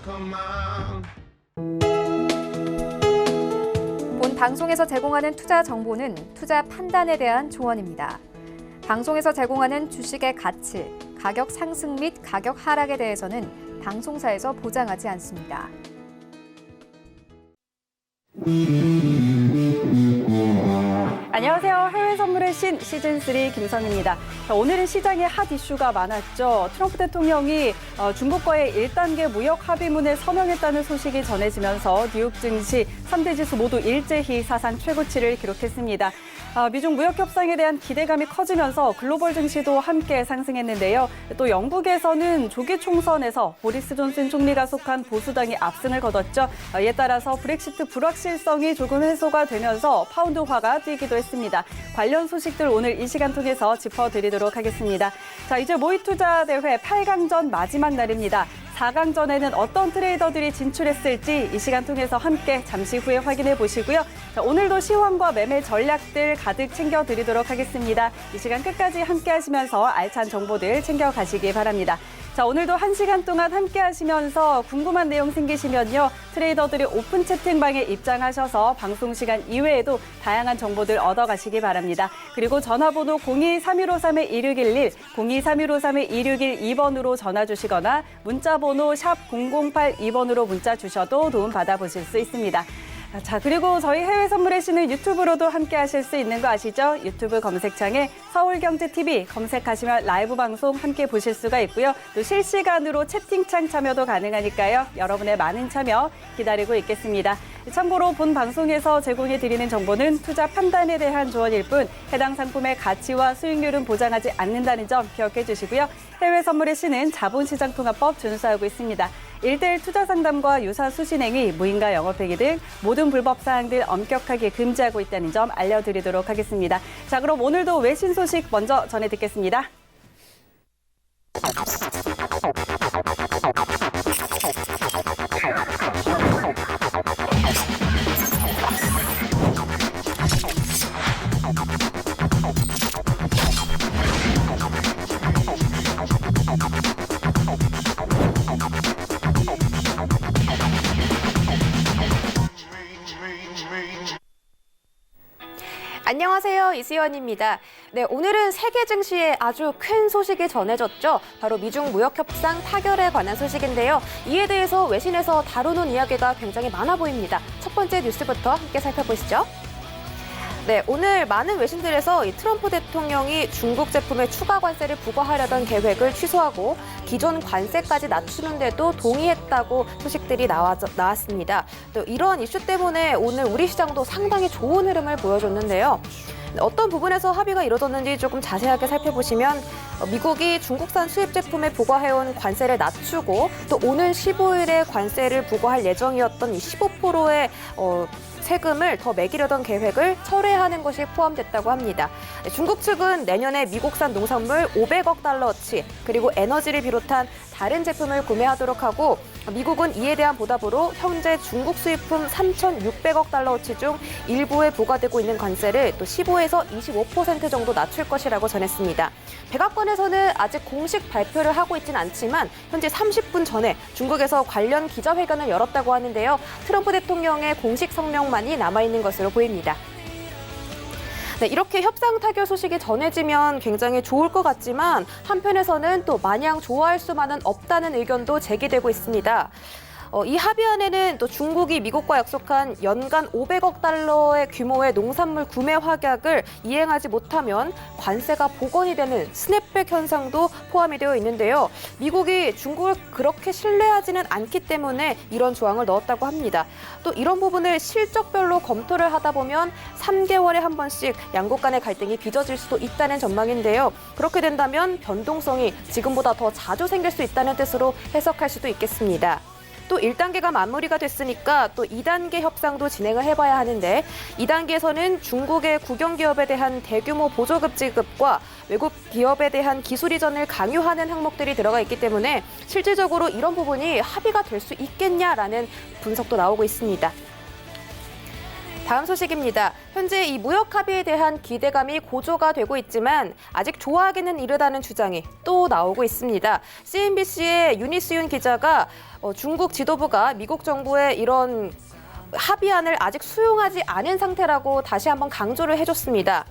본 방송에서 제공하는 투자 정보는 투자 판단에 대한 조언입니다. 방송에서 제공하는 주식의 가치, 가격 상승 및 가격 하락에 대해서는 방송사에서 보장하지 않습니다. 안녕하세요. 해외 선물의 신 시즌3 김선입니다. 오늘은 시장에 핫 이슈가 많았죠. 트럼프 대통령이 중국과의 1단계 무역 합의문을 서명했다는 소식이 전해지면서 뉴욕 증시 3대 지수 모두 일제히 사상 최고치를 기록했습니다. 미중 무역 협상에 대한 기대감이 커지면서 글로벌 증시도 함께 상승했는데요. 또 영국에서는 조기 총선에서 보리스 존슨 총리가 속한 보수당이 압승을 거뒀죠. 이에 따라서 브렉시트 불확실성이 조금 해소가 되면서 파운드화가 뛰기도 했습니다. 관련 소식들 오늘 이 시간 통해서 짚어드리도록 하겠습니다. 자, 이제 모의투자 대회 8강전 마지막 날입니다. 4강전에는 어떤 트레이더들이 진출했을지 이 시간 통해서 함께 잠시 후에 확인해 보시고요. 자, 오늘도 시황과 매매 전략들 가득 챙겨드리도록 하겠습니다. 이 시간 끝까지 함께 하시면서 알찬 정보들 챙겨가시기 바랍니다. 자, 오늘도 1시간 동안 함께 하시면서 궁금한 내용 생기시면요. 트레이더들이 오픈 채팅방에 입장하셔서 방송 시간 이외에도 다양한 정보들 얻어가시기 바랍니다. 그리고 전화번호 02-3153-1611, 02-3153-1612번으로 전화 주시거나 문자번호 샵 0082번으로 문자 주셔도 도움 받아보실 수 있습니다. 자, 그리고 저희 해외 선물의 신은 유튜브로도 함께 하실 수 있는 거 아시죠? 유튜브 검색창에 서울경제TV 검색하시면 라이브 방송 함께 보실 수가 있고요. 또 실시간으로 채팅창 참여도 가능하니까요. 여러분의 많은 참여 기다리고 있겠습니다. 참고로 본 방송에서 제공해드리는 정보는 투자 판단에 대한 조언일 뿐 해당 상품의 가치와 수익률은 보장하지 않는다는 점 기억해 주시고요. 해외 선물의 신은 자본시장통합법 준수하고 있습니다. 1:1 투자 상담과 유사 수신행위, 무인가 영업행위 등 모든 불법 사항들 엄격하게 금지하고 있다는 점 알려드리도록 하겠습니다. 자, 그럼 오늘도 외신 소식 먼저 전해 듣겠습니다. 안녕하세요. 이수연입니다. 네, 오늘은 세계 증시에 아주 큰 소식이 전해졌죠. 바로 미중 무역 협상 타결에 관한 소식인데요. 이에 대해서 외신에서 다루는 이야기가 굉장히 많아 보입니다. 첫 번째 뉴스부터 함께 살펴보시죠. 네, 오늘 많은 외신들에서 이 트럼프 대통령이 중국 제품에 추가 관세를 부과하려던 계획을 취소하고 기존 관세까지 낮추는데도 동의했다고 소식들이 나왔습니다. 또 이런 이슈 때문에 오늘 우리 시장도 상당히 좋은 흐름을 보여줬는데요. 어떤 부분에서 합의가 이루어졌는지 조금 자세하게 살펴보시면 미국이 중국산 수입 제품에 부과해온 관세를 낮추고 또 오는 15일에 관세를 부과할 예정이었던 이 15%의 세금을 더 매기려던 계획을 철회하는 것이 포함됐다고 합니다. 중국 측은 내년에 미국산 농산물 500억 달러어치 그리고 에너지를 비롯한 다른 제품을 구매하도록 하고 미국은 이에 대한 보답으로 현재 중국 수입품 3,600억 달러어치 중 일부에 부과되고 있는 관세를 또 15에서 25% 정도 낮출 것이라고 전했습니다. 백악관에서는 아직 공식 발표를 하고 있지는 않지만 현재 30분 전에 중국에서 관련 기자회견을 열었다고 하는데요. 트럼프 대통령의 공식 성명만이 남아있는 것으로 보입니다. 네, 이렇게 협상 타결 소식이 전해지면 굉장히 좋을 것 같지만 한편에서는 또 마냥 좋아할 수만은 없다는 의견도 제기되고 있습니다. 이 합의안에는 또 중국이 미국과 약속한 연간 500억 달러의 규모의 농산물 구매 확약을 이행하지 못하면 관세가 복원이 되는 스냅백 현상도 포함이 되어 있는데요. 미국이 중국을 그렇게 신뢰하지는 않기 때문에 이런 조항을 넣었다고 합니다. 또 이런 부분을 실적별로 검토를 하다 보면 3개월에 한 번씩 양국 간의 갈등이 빚어질 수도 있다는 전망인데요. 그렇게 된다면 변동성이 지금보다 더 자주 생길 수 있다는 뜻으로 해석할 수도 있겠습니다. 또 1단계가 마무리가 됐으니까 또 2단계 협상도 진행을 해봐야 하는데 2단계에서는 중국의 국영기업에 대한 대규모 보조급 지급과 외국 기업에 대한 기술 이전을 강요하는 항목들이 들어가 있기 때문에 실질적으로 이런 부분이 합의가 될 수 있겠냐라는 분석도 나오고 있습니다. 다음 소식입니다. 현재 이 무역 합의에 대한 기대감이 고조가 되고 있지만 아직 좋아하기는 이르다는 주장이 또 나오고 있습니다. CNBC의 윤희수윤 기자가 중국 지도부가 미국 정부의 이런 합의안을 아직 수용하지 않은 상태라고 다시 한번 강조를 해줬습니다.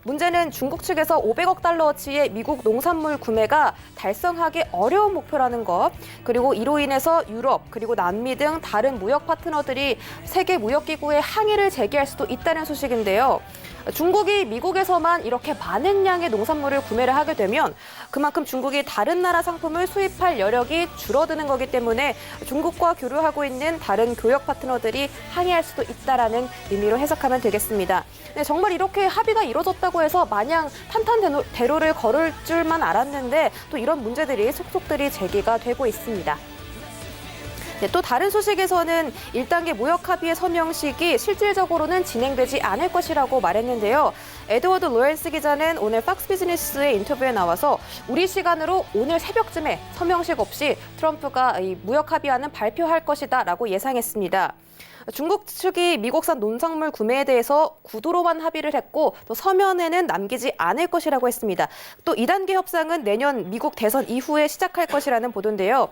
문제는 중국 측에서 500억 달러어치의 미국 농산물 구매가 달성하기 어려운 목표라는 것, 그리고 이로 인해서 유럽 그리고 남미 등 다른 무역 파트너들이 세계 무역기구에 항의를 제기할 수도 있다는 소식인데요. 중국이 미국에서만 이렇게 많은 양의 농산물을 구매를 하게 되면 그만큼 중국이 다른 나라 상품을 수입할 여력이 줄어드는 거기 때문에 중국과 교류하고 있는 다른 교역 파트너들이 항의할 수도 있다라는 의미로 해석하면 되겠습니다. 네, 정말 이렇게 합의가 이루어졌다고 해서 마냥 탄탄대로를 걸을 줄만 알았는데 또 이런 문제들이 속속들이 제기가 되고 있습니다. 네, 또 다른 소식에서는 1단계 무역 합의의 서명식이 실질적으로는 진행되지 않을 것이라고 말했는데요. 에드워드 로렌스 기자는 오늘 팍스 비즈니스의 인터뷰에 나와서 우리 시간으로 오늘 새벽쯤에 서명식 없이 트럼프가 이 무역 합의안은 발표할 것이다라고 예상했습니다. 중국 측이 미국산 농산물 구매에 대해서 구도로만 합의를 했고 또 서면에는 남기지 않을 것이라고 했습니다. 또 2단계 협상은 내년 미국 대선 이후에 시작할 것이라는 보도인데요.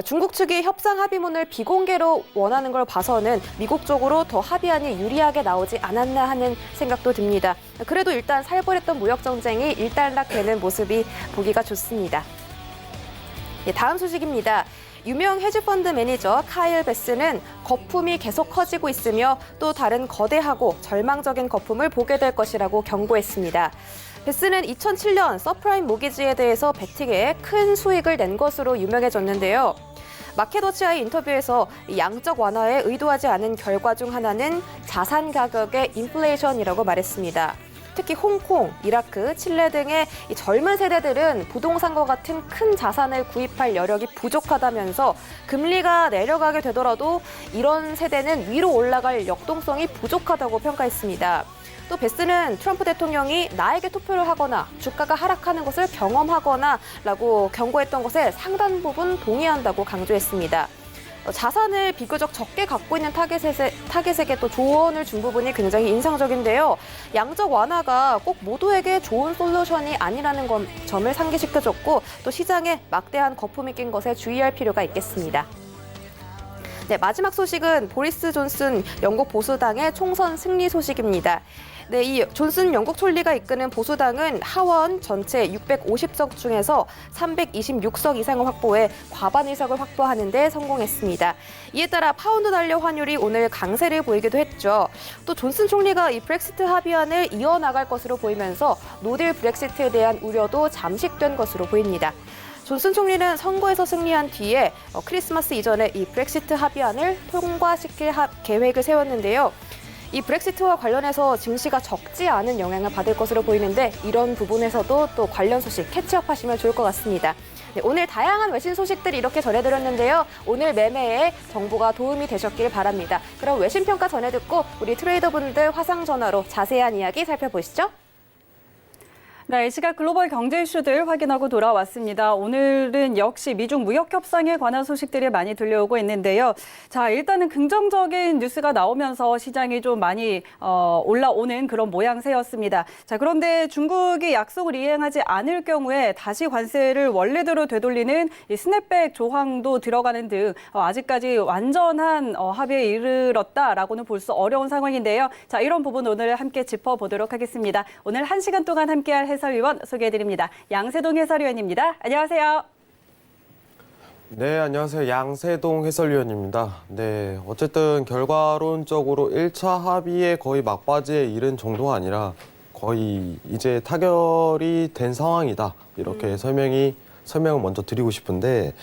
중국 측이 협상 합의문을 비공개로 원하는 걸 봐서는 미국 쪽으로 더 합의안이 유리하게 나오지 않았나 하는 생각도 듭니다. 그래도 일단 살벌했던 무역 정쟁이 일단락되는 모습이 보기가 좋습니다. 네, 다음 소식입니다. 유명 헤지펀드 매니저 카일 베스는 거품이 계속 커지고 있으며 또 다른 거대하고 절망적인 거품을 보게 될 것이라고 경고했습니다. 베스는 2007년 서프라임 모기지에 대해서 베팅에 큰 수익을 낸 것으로 유명해졌는데요. 마켓워치와의 인터뷰에서 양적 완화에 의도하지 않은 결과 중 하나는 자산 가격의 인플레이션이라고 말했습니다. 특히 홍콩, 이라크, 칠레 등의 이 젊은 세대들은 부동산과 같은 큰 자산을 구입할 여력이 부족하다면서 금리가 내려가게 되더라도 이런 세대는 위로 올라갈 역동성이 부족하다고 평가했습니다. 또 베스는 트럼프 대통령이 나에게 투표를 하거나 주가가 하락하는 것을 경험하거나 라고 경고했던 것에 상당 부분 동의한다고 강조했습니다. 자산을 비교적 적게 갖고 있는 타겟에게 또 조언을 준 부분이 굉장히 인상적인데요. 양적 완화가 꼭 모두에게 좋은 솔루션이 아니라는 점을 상기시켜줬고 또 시장에 막대한 거품이 낀 것에 주의할 필요가 있겠습니다. 네, 마지막 소식은 보리스 존슨 영국 보수당의 총선 승리 소식입니다. 네, 이 존슨 영국 총리가 이끄는 보수당은 하원 전체 650석 중에서 326석 이상을 확보해 과반 의석을 확보하는 데 성공했습니다. 이에 따라 파운드 달러 환율이 오늘 강세를 보이기도 했죠. 또 존슨 총리가 이 브렉시트 합의안을 이어나갈 것으로 보이면서 노딜 브렉시트에 대한 우려도 잠식된 것으로 보입니다. 존슨 총리는 선거에서 승리한 뒤에 크리스마스 이전에 이 브렉시트 합의안을 통과시킬 계획을 세웠는데요. 이 브렉시트와 관련해서 증시가 적지 않은 영향을 받을 것으로 보이는데 이런 부분에서도 또 관련 소식 캐치업하시면 좋을 것 같습니다. 네, 오늘 다양한 외신 소식들 이렇게 전해드렸는데요. 오늘 매매에 정보가 도움이 되셨길 바랍니다. 그럼 외신 평가 전해 듣고 우리 트레이더분들 화상 전화로 자세한 이야기 살펴보시죠. 네, 이 시각 글로벌 경제 이슈들 확인하고 돌아왔습니다. 오늘은 역시 미중 무역 협상에 관한 소식들이 많이 들려오고 있는데요. 자, 일단은 긍정적인 뉴스가 나오면서 시장이 좀 많이 올라오는 그런 모양새였습니다. 자, 그런데 중국이 약속을 이행하지 않을 경우에 다시 관세를 원래대로 되돌리는 이 스냅백 조항도 들어가는 등 아직까지 완전한 합의에 이르렀다라고는 볼 수 어려운 상황인데요. 자, 이런 부분 오늘 함께 짚어보도록 하겠습니다. 오늘 1시간 동안 함께할 해설위원 소개해드립니다. 양세동 해설위원입니다. 안녕하세요. 네, 안녕하세요. 양세동 해설위원입니다. 네, 어쨌든 결과론적으로 1차 합의에 거의 막바지에 이른 정도가 아니라 거의 이제 타결이 된 상황이다. 이렇게 설명을 먼저 드리고 싶은데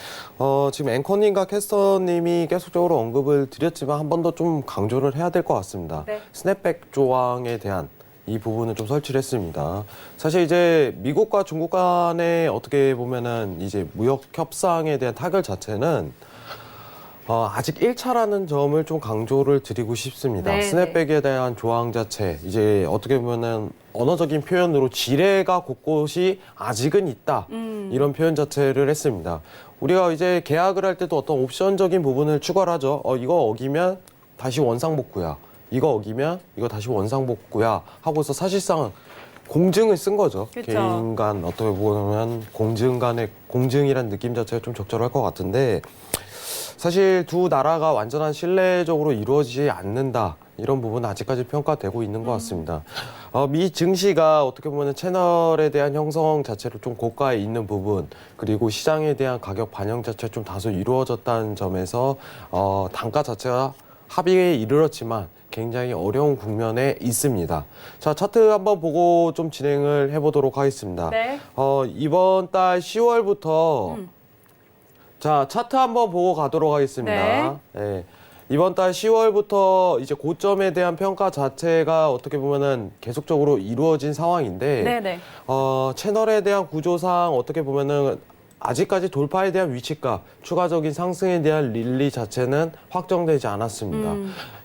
지금 앵커님과 캐스터님이 계속적으로 언급을 드렸지만 한 번 더 좀 강조를 해야 될 것 같습니다. 네. 스냅백 조항에 대한 이 부분을 좀 설치를 했습니다. 사실 이제 미국과 중국 간에 어떻게 보면은 이제 무역 협상에 대한 타결 자체는 아직 1차라는 점을 좀 강조를 드리고 싶습니다. 네, 스냅백에 대한 조항 자체, 이제 어떻게 보면은 언어적인 표현으로 지뢰가 곳곳이 아직은 있다. 이런 표현 자체를 했습니다. 우리가 이제 계약을 할 때도 어떤 옵션적인 부분을 추가를 하죠. 이거 어기면 다시 원상복구야. 이거 어기면 이거 다시 원상복구야 하고서 사실상 공증을 쓴 거죠. 그쵸. 개인 간 어떻게 보면 공증이란 느낌 자체가 좀 적절할 것 같은데 사실 두 나라가 완전한 신뢰적으로 이루어지지 않는다. 이런 부분은 아직까지 평가되고 있는 것 같습니다. 미 증시가 어떻게 보면 채널에 대한 형성 자체로 좀 고가에 있는 부분, 그리고 시장에 대한 가격 반영 자체가 좀 다소 이루어졌다는 점에서 단가 자체가 합의에 이르렀지만 굉장히 어려운 국면에 있습니다. 자, 차트 한번 보고 좀 진행을 해보도록 하겠습니다. 네. 이번 달 10월부터 자, 차트 한번 보고 가도록 하겠습니다. 네. 이번 달 10월부터 이제 고점에 대한 평가 자체가 어떻게 보면은 계속적으로 이루어진 상황인데, 네네. 채널에 대한 구조상 어떻게 보면은 아직까지 돌파에 대한 위치값, 추가적인 상승에 대한 릴리 자체는 확정되지 않았습니다.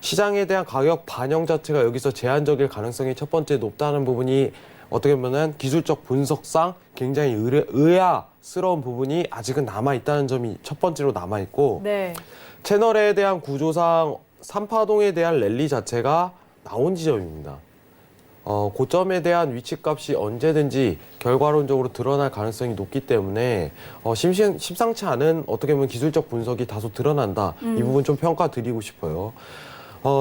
시장에 대한 가격 반영 자체가 여기서 제한적일 가능성이 첫 번째 높다는 부분이 어떻게 보면은 기술적 분석상 굉장히 의아스러운 부분이 아직은 남아있다는 점이 첫 번째로 남아있고, 네. 채널에 대한 구조상 3파동에 대한 랠리 자체가 나온 지점입니다. 고점에 대한 위치값이 언제든지 결과론적으로 드러날 가능성이 높기 때문에 심상치 않은 어떻게 보면 기술적 분석이 다소 드러난다. 이 부분 좀 평가 드리고 싶어요.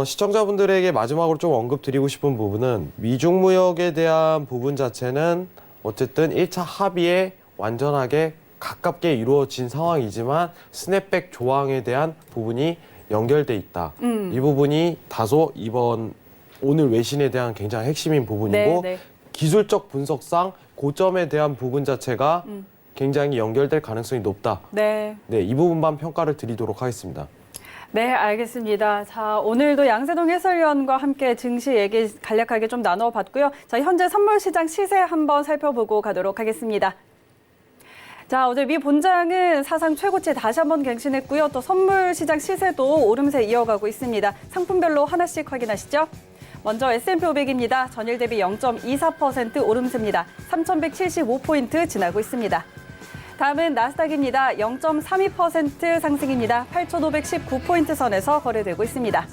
시청자분들에게 마지막으로 좀 언급드리고 싶은 부분은 미중 무역에 대한 부분 자체는 어쨌든 1차 합의에 완전하게 가깝게 이루어진 상황이지만 스냅백 조항에 대한 부분이 연결돼 있다. 이 부분이 다소 오늘 외신에 대한 굉장히 핵심인 부분이고 네. 기술적 분석상 고점에 대한 부분 자체가 굉장히 연결될 가능성이 높다. 네. 네, 이 부분만 평가를 드리도록 하겠습니다. 네, 알겠습니다. 자, 오늘도 양세동 해설위원과 함께 증시 얘기 간략하게 좀 나눠봤고요. 자, 현재 선물 시장 시세 한번 살펴보고 가도록 하겠습니다. 자, 어제 미 본장은 사상 최고치 다시 한번 갱신했고요. 또 선물 시장 시세도 오름세 이어가고 있습니다. 상품별로 하나씩 확인하시죠. 먼저 S&P 500입니다. 전일 대비 0.24% 오름세입니다. 3,175포인트 지나고 있습니다. 다음은 나스닥입니다. 0.32% 상승입니다. 8,519포인트 선에서 거래되고 있습니다.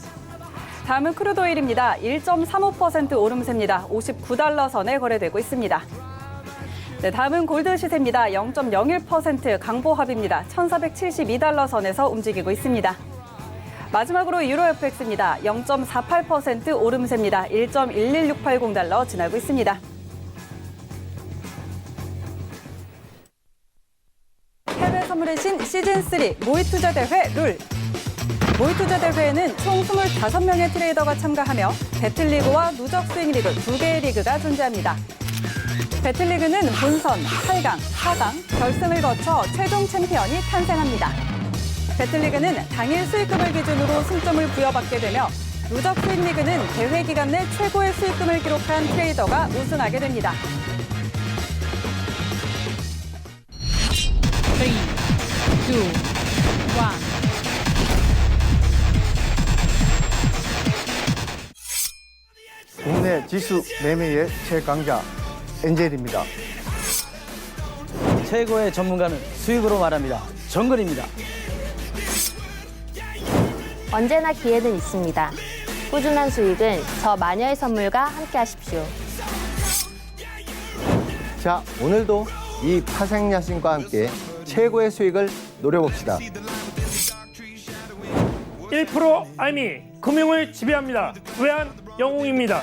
다음은 크루드오일입니다. 1.35% 오름세입니다. 59달러 선에 거래되고 있습니다. 네, 다음은 골드 시세입니다. 0.01% 강보합입니다. 1,472달러 선에서 움직이고 있습니다. 마지막으로 유로 FX입니다. 0.48% 오름세입니다. 1.11680달러 지나고 있습니다. 해외 선물의 신 시즌3 모의투자대회 룰. 모의투자대회에는 총 25명의 트레이더가 참가하며 배틀리그와 누적 스윙리그 2개의 리그가 존재합니다. 배틀리그는 본선, 8강, 4강, 결승을 거쳐 최종 챔피언이 탄생합니다. 배틀리그는 당일 수익금을 기준으로 승점을 부여받게 되며 누적 스윙리그는 대회 기간 내 최고의 수익금을 기록한 트레이더가 우승하게 됩니다. 3, 2, 1. 국내 지수 매매의 최강자 엔젤입니다. 최고의 전문가는 수익으로 말합니다. 정글입니다. 언제나 기회는 있습니다. 꾸준한 수익은 저 마녀의 선물과 함께 하십시오. 자, 오늘도 이 파생야신과 함께 최고의 수익을 노려봅시다. 1% 알미, 금융을 지배합니다. 외환영웅입니다.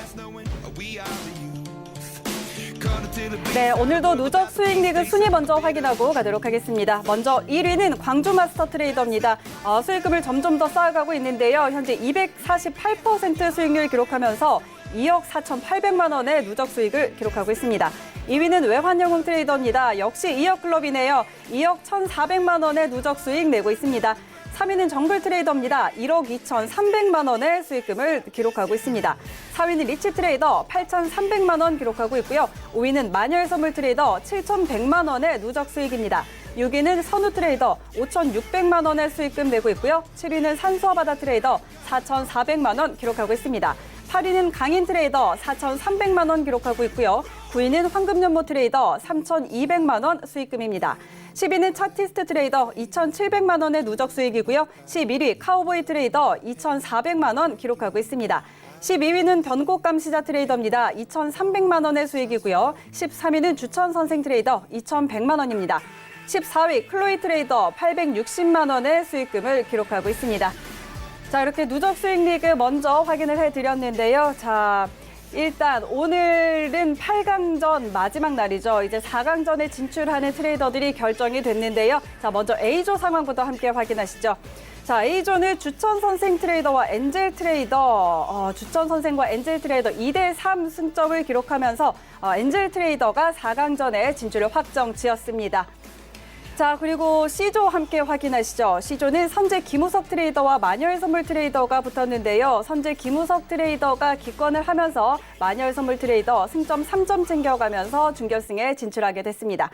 네, 오늘도 누적 수익 리그 순위 먼저 확인하고 가도록 하겠습니다. 먼저 1위는 광주 마스터 트레이더입니다. 수익금을 점점 더 쌓아가고 있는데요. 현재 248% 수익률 기록하면서 2억 4,800만 원의 누적 수익을 기록하고 있습니다. 2위는 외환영웅 트레이더입니다. 역시 2억 클럽이네요. 2억 1,400만 원의 누적 수익 내고 있습니다. 3위는 정글 트레이더입니다. 1억 2,300만 원의 수익금을 기록하고 있습니다. 4위는 리치 트레이더 8,300만 원 기록하고 있고요. 5위는 마녀의 선물 트레이더 7,100만 원의 누적 수익입니다. 6위는 선우 트레이더 5,600만 원의 수익금 내고 있고요. 7위는 산수화바다 트레이더 4,400만 원 기록하고 있습니다. 8위는 강인 트레이더 4,300만 원 기록하고 있고요. 9위는 황금연못 트레이더 3,200만 원 수익금입니다. 10위는 차티스트 트레이더 2,700만 원의 누적 수익이고요. 11위 카우보이 트레이더 2,400만 원 기록하고 있습니다. 12위는 변곡감 시자 트레이더입니다. 2,300만 원의 수익이고요. 13위는 주천 선생 트레이더 2,100만 원입니다. 14위 클로이 트레이더 860만 원의 수익금을 기록하고 있습니다. 자, 이렇게 누적 수익 리그 먼저 확인을 해드렸는데요. 자, 일단 오늘은 8강전 마지막 날이죠. 이제 4강전에 진출하는 트레이더들이 결정이 됐는데요. 자, 먼저 A조 상황부터 함께 확인하시죠. 자, A조는 주천 선생 트레이더와 엔젤 트레이더, 주천 선생과 엔젤 트레이더 2대3 승점을 기록하면서 엔젤 트레이더가 4강전에 진출을 확정 지었습니다. 자, 그리고 C조 함께 확인하시죠. C조는 선제 김우석 트레이더와 마녀의 선물 트레이더가 붙었는데요. 선제 김우석 트레이더가 기권을 하면서 마녀의 선물 트레이더 승점 3점 챙겨가면서 준결승에 진출하게 됐습니다.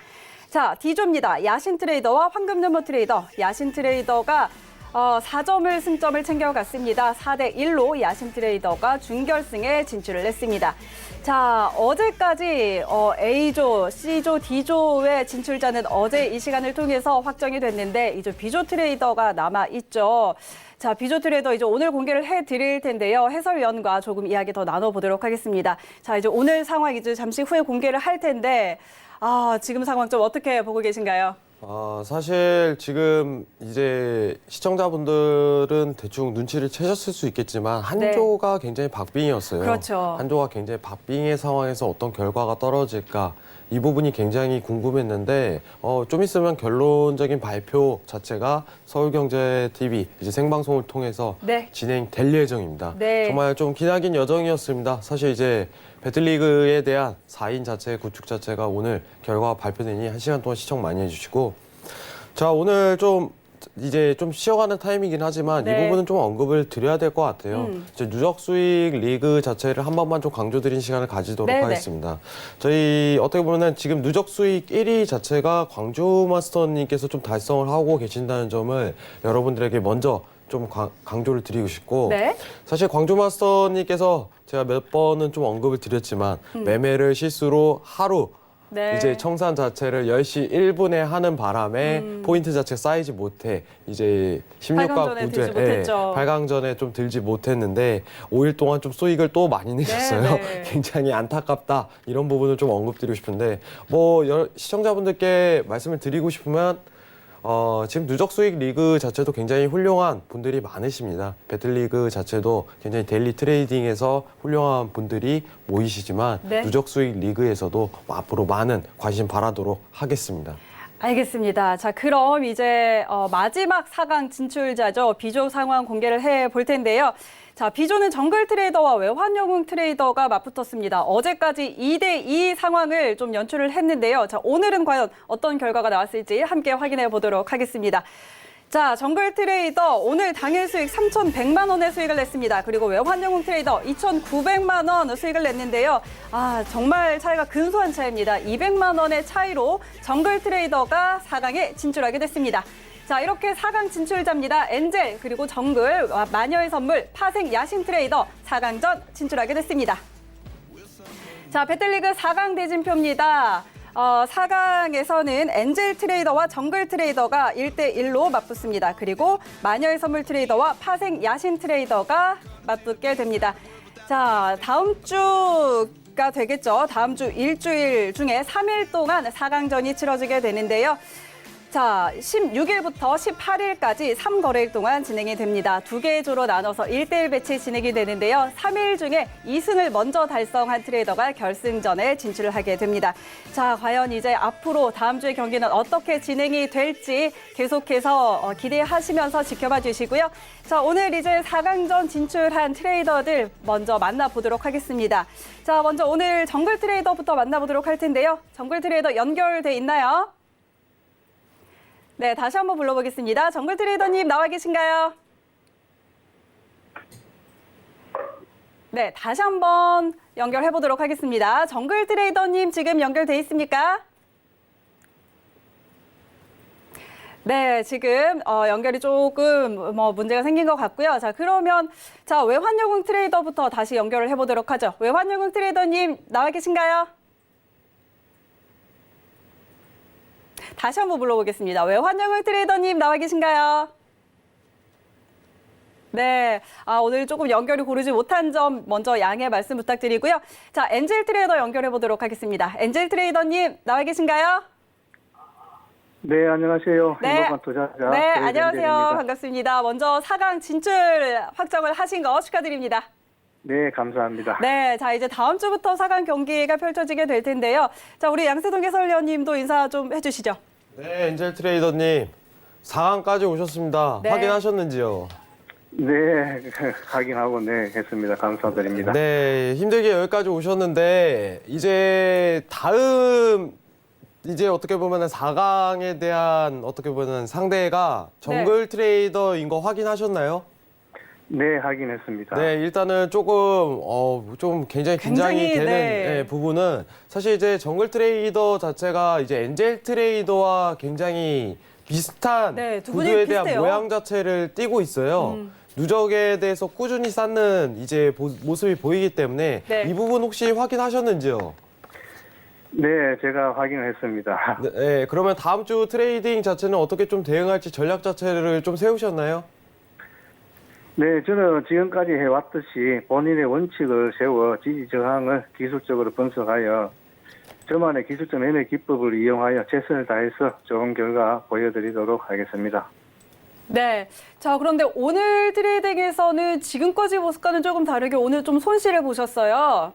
자, D조입니다. 야신 트레이더와 황금연모 트레이더. 야신 트레이더가 4점을 승점을 챙겨갔습니다. 4대1로 야신 트레이더가 준결승에 진출을 했습니다. 자, 어제까지 A조, C조, D조의 진출자는 어제 이 시간을 통해서 확정이 됐는데 이제 B조 트레이더가 남아있죠. 자, B조 트레이더 이제 오늘 공개를 해드릴 텐데요. 해설위원과 조금 이야기 더 나눠보도록 하겠습니다. 자, 이제 오늘 상황 이제 잠시 후에 공개를 할 텐데 지금 상황 좀 어떻게 보고 계신가요? 사실 지금 이제 시청자분들은 대충 눈치를 채셨을 수 있겠지만 한조가 굉장히 박빙이었어요. 그렇죠. 한조가 굉장히 박빙의 상황에서 어떤 결과가 떨어질까 이 부분이 굉장히 궁금했는데 좀 있으면 결론적인 발표 자체가 서울경제TV 이제 생방송을 통해서 진행될 예정입니다. 정말 좀 기나긴 여정이었습니다. 사실 이제 배틀리그에 대한 4인 자체, 구축 자체가 오늘 결과가 발표되니 1시간 동안 시청 많이 해주시고 자, 오늘 좀 이제 좀 쉬어가는 타임이긴 하지만 이 부분은 좀 언급을 드려야 될 것 같아요. 이제 누적 수익 리그 자체를 한 번만 좀 강조드린 시간을 가지도록 하겠습니다. 저희 어떻게 보면은 지금 누적 수익 1위 자체가 광주 마스터님께서 좀 달성을 하고 계신다는 점을 여러분들에게 먼저 좀 강조를 드리고 싶고 사실 광주 마스터님께서 제가 몇 번은 좀 언급을 드렸지만 매매를 실수로 하루 이제 청산 자체를 10시 1분에 하는 바람에 포인트 자체가 쌓이지 못해 이제 16강 9대 8강전에 좀 들지 못했는데 5일 동안 좀 수익을 또 많이 내셨어요. 굉장히 안타깝다 이런 부분을 좀 언급드리고 싶은데 뭐 시청자분들께 말씀을 드리고 싶으면 지금 누적 수익 리그 자체도 굉장히 훌륭한 분들이 많으십니다. 배틀리그 자체도 굉장히 데일리 트레이딩에서 훌륭한 분들이 모이시지만 누적 수익 리그에서도 앞으로 많은 관심 바라도록 하겠습니다. 알겠습니다. 자, 그럼 이제 마지막 4강 진출자죠. B조 상황 공개를 해볼 텐데요. 자, B조는 정글 트레이더와 외환영웅 트레이더가 맞붙었습니다. 어제까지 2대2 상황을 좀 연출을 했는데요. 자, 오늘은 과연 어떤 결과가 나왔을지 함께 확인해 보도록 하겠습니다. 자, 정글 트레이더 오늘 당일 수익 3,100만 원의 수익을 냈습니다. 그리고 외환영웅 트레이더 2,900만 원 수익을 냈는데요. 정말 차이가 근소한 차이입니다. 200만 원의 차이로 정글 트레이더가 4강에 진출하게 됐습니다. 자, 이렇게 4강 진출자입니다. 엔젤, 그리고 정글, 마녀의 선물, 파생, 야신 트레이더 4강전 진출하게 됐습니다. 자, 배틀리그 4강 대진표입니다. 4강에서는 엔젤 트레이더와 정글 트레이더가 1대1로 맞붙습니다. 그리고 마녀의 선물 트레이더와 파생, 야신 트레이더가 맞붙게 됩니다. 자, 다음 주가 되겠죠. 다음 주 일주일 중에 3일 동안 4강전이 치러지게 되는데요. 자, 16일부터 18일까지 3거래일 동안 진행이 됩니다. 2개의 조로 나눠서 1대1 배치 진행이 되는데요. 3일 중에 2승을 먼저 달성한 트레이더가 결승전에 진출을 하게 됩니다. 자, 과연 이제 앞으로 다음 주의 경기는 어떻게 진행이 될지 계속해서 기대하시면서 지켜봐 주시고요. 자, 오늘 이제 4강전 진출한 트레이더들 먼저 만나보도록 하겠습니다. 자, 먼저 오늘 정글 트레이더부터 만나보도록 할 텐데요. 정글 트레이더 연결돼 있나요? 네, 다시 한번 불러보겠습니다. 정글 트레이더님 나와 계신가요? 네, 다시 한번 연결해 보도록 하겠습니다. 정글 트레이더님 지금 연결돼 있습니까? 네, 지금 연결이 조금 문제가 생긴 것 같고요. 자, 그러면 외환영웅 트레이더부터 다시 연결을 해보도록 하죠. 외환영웅 트레이더님 나와 계신가요? 다시 한번 불러보겠습니다. 외환영웅 트레이더님 나와 계신가요? 네, 오늘 조금 연결이 고르지 못한 점 먼저 양해 말씀 부탁드리고요. 자, 엔젤 트레이더 연결해 보도록 하겠습니다. 엔젤 트레이더님 나와 계신가요? 네, 안녕하세요. 네. 행복한 투자자. 네, 조혜진 안녕하세요. 대리입니다. 반갑습니다. 먼저 4강 진출 확정을 하신 거 축하드립니다. 네, 감사합니다. 네, 자 이제 다음 주부터 4강 경기가 펼쳐지게 될 텐데요. 자, 우리 양세동 해설위원님도 인사 좀 해주시죠. 네, 엔젤 트레이더님 4강까지 오셨습니다. 네. 네, 확인하셨는지요? 확인하고 네, 했습니다. 감사드립니다. 네, 힘들게 여기까지 오셨는데 이제 다음 이제 어떻게 보면은 4강에 대한 어떻게 보면 상대가 정글 트레이더인 거 확인하셨나요? 네, 확인했습니다. 네, 일단은 조금 좀 굉장히 긴장이 굉장히, 되는 네. 예, 부분은 사실 이제 정글 트레이더 자체가 이제 엔젤 트레이더와 굉장히 비슷한 네, 두 분이 구도에 대한 비슷해요. 모양 자체를 띠고 있어요. 누적에 대해서 꾸준히 쌓는 이제 모습이 보이기 때문에 네. 이 부분 혹시 확인하셨는지요? 네, 제가 확인을 했습니다. 네, 네, 그러면 다음 주 트레이딩 자체는 어떻게 좀 대응할지 전략 자체를 좀 세우셨나요? 네, 저는 지금까지 해왔듯이 본인의 원칙을 세워 지지 저항을 기술적으로 분석하여 저만의 기술적 매매 기법을 이용하여 최선을 다해서 좋은 결과 보여드리도록 하겠습니다. 네, 자 그런데 오늘 트레이딩에서는 지금까지 모습과는 조금 다르게 오늘 좀 손실을 보셨어요.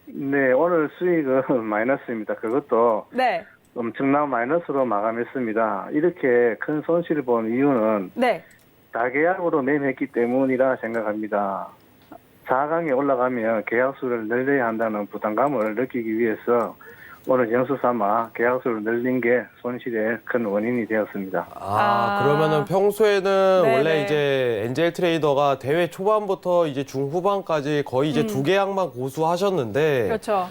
네, 오늘 수익은 마이너스입니다. 그것도 네, 엄청난 마이너스로 마감했습니다. 이렇게 큰 손실을 본 이유는 네. 다계약으로 매매했기 때문이라 생각합니다. 4강에 올라가면 계약수를 늘려야 한다는 부담감을 느끼기 위해서 오늘 연수 삼아 계약수를 늘린 게 손실의 큰 원인이 되었습니다. 그러면은 평소에는 네네. 원래 이제 엔젤 트레이더가 대회 초반부터 이제 중후반까지 거의 이제 두 계약만 고수하셨는데 그렇죠.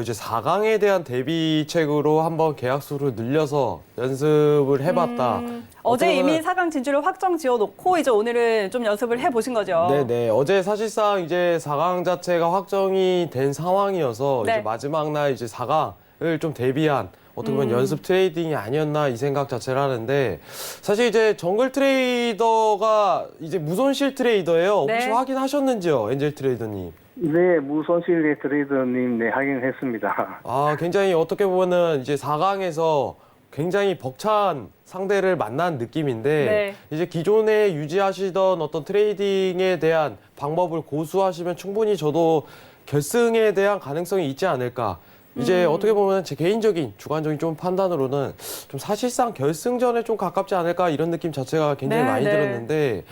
이제 4강에 대한 대비책으로 한번 계약수를 늘려서 연습을 해봤다. 어제 어떻게 이미 보면- 4강 진출을 확정 지어놓고 이제 오늘은 좀 연습을 해보신 거죠. 네네. 어제 사실상 이제 4강 자체가 확정이 된 상황이어서 네. 이제 마지막 날 이제 4강을 좀 대비한 어떻게 보면 연습 트레이딩이 아니었나 이 생각 자체를 하는데 사실 이제 정글 트레이더가 이제 무손실 트레이더예요. 혹시 네. 확인하셨는지요, 엔젤 트레이더님? 네, 무손실의 트레이더님, 네, 확인했습니다. 굉장히 어떻게 보면은 이제 4강에서 굉장히 벅찬 상대를 만난 느낌인데 네. 이제 기존에 유지하시던 어떤 트레이딩에 대한 방법을 고수하시면 충분히 저도 결승에 대한 가능성이 있지 않을까. 이제 어떻게 보면 제 개인적인 주관적인 좀 판단으로는 좀 사실상 결승전에 좀 가깝지 않을까 이런 느낌 자체가 굉장히 네, 많이 네. 들었는데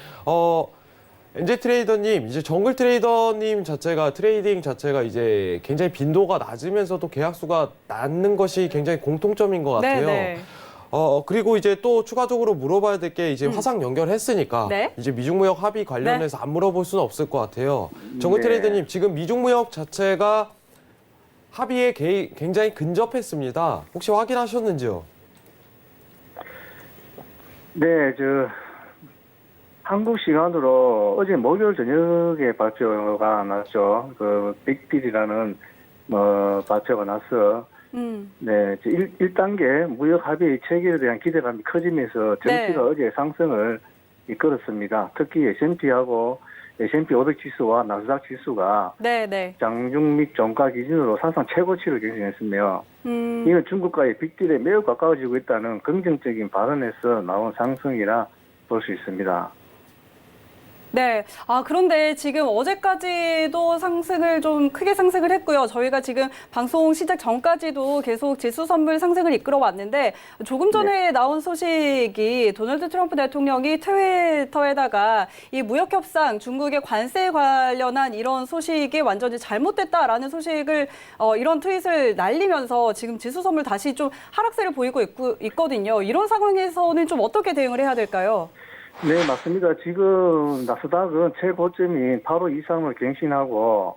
엔젤 트레이더님, 이제 정글 트레이더님 자체가 트레이딩 자체가 이제 굉장히 빈도가 낮으면서도 계약수가 낮는 것이 굉장히 공통점인 것 같아요. 네. 그리고 이제 또 추가적으로 물어봐야 될 게 이제 화상 연결했으니까 네. 이제 미중무역 합의 관련해서 안 물어볼 수는 없을 것 같아요. 정글 네. 트레이더님, 지금 미중무역 자체가 합의에 굉장히 근접했습니다. 혹시 확인하셨는지요? 네, 한국 시간으로 어제 목요일 저녁에 발표가 났죠. 그 빅딜이라는 발표가 나서 네, 1단계 무역 합의 체결에 대한 기대감이 커지면서 네. 증시가 어제 상승을 이끌었습니다. 특히 S&P하고 S&P 500 지수와 나스닥 지수가 네. 장중 및 종가 기준으로 사상 최고치를 경신했으며 음, 이는 중국과의 빅딜에 매우 가까워지고 있다는 긍정적인 발언에서 나온 상승이라 볼 수 있습니다. 네. 그런데 지금 어제까지도 상승을 좀 크게 상승을 했고요. 저희가 지금 방송 시작 전까지도 계속 지수 선물 상승을 이끌어 왔는데 조금 전에 나온 소식이 도널드 트럼프 대통령이 트위터에다가 이 무역 협상 중국의 관세 관련한 이런 소식이 완전히 잘못됐다라는 소식을 이런 트윗을 날리면서 지금 지수 선물 다시 좀 하락세를 보이고 있거든요. 이런 상황에서는 좀 어떻게 대응을 해야 될까요? 네, 맞습니다. 지금 나스닥은 최고점인 8호 이상을 갱신하고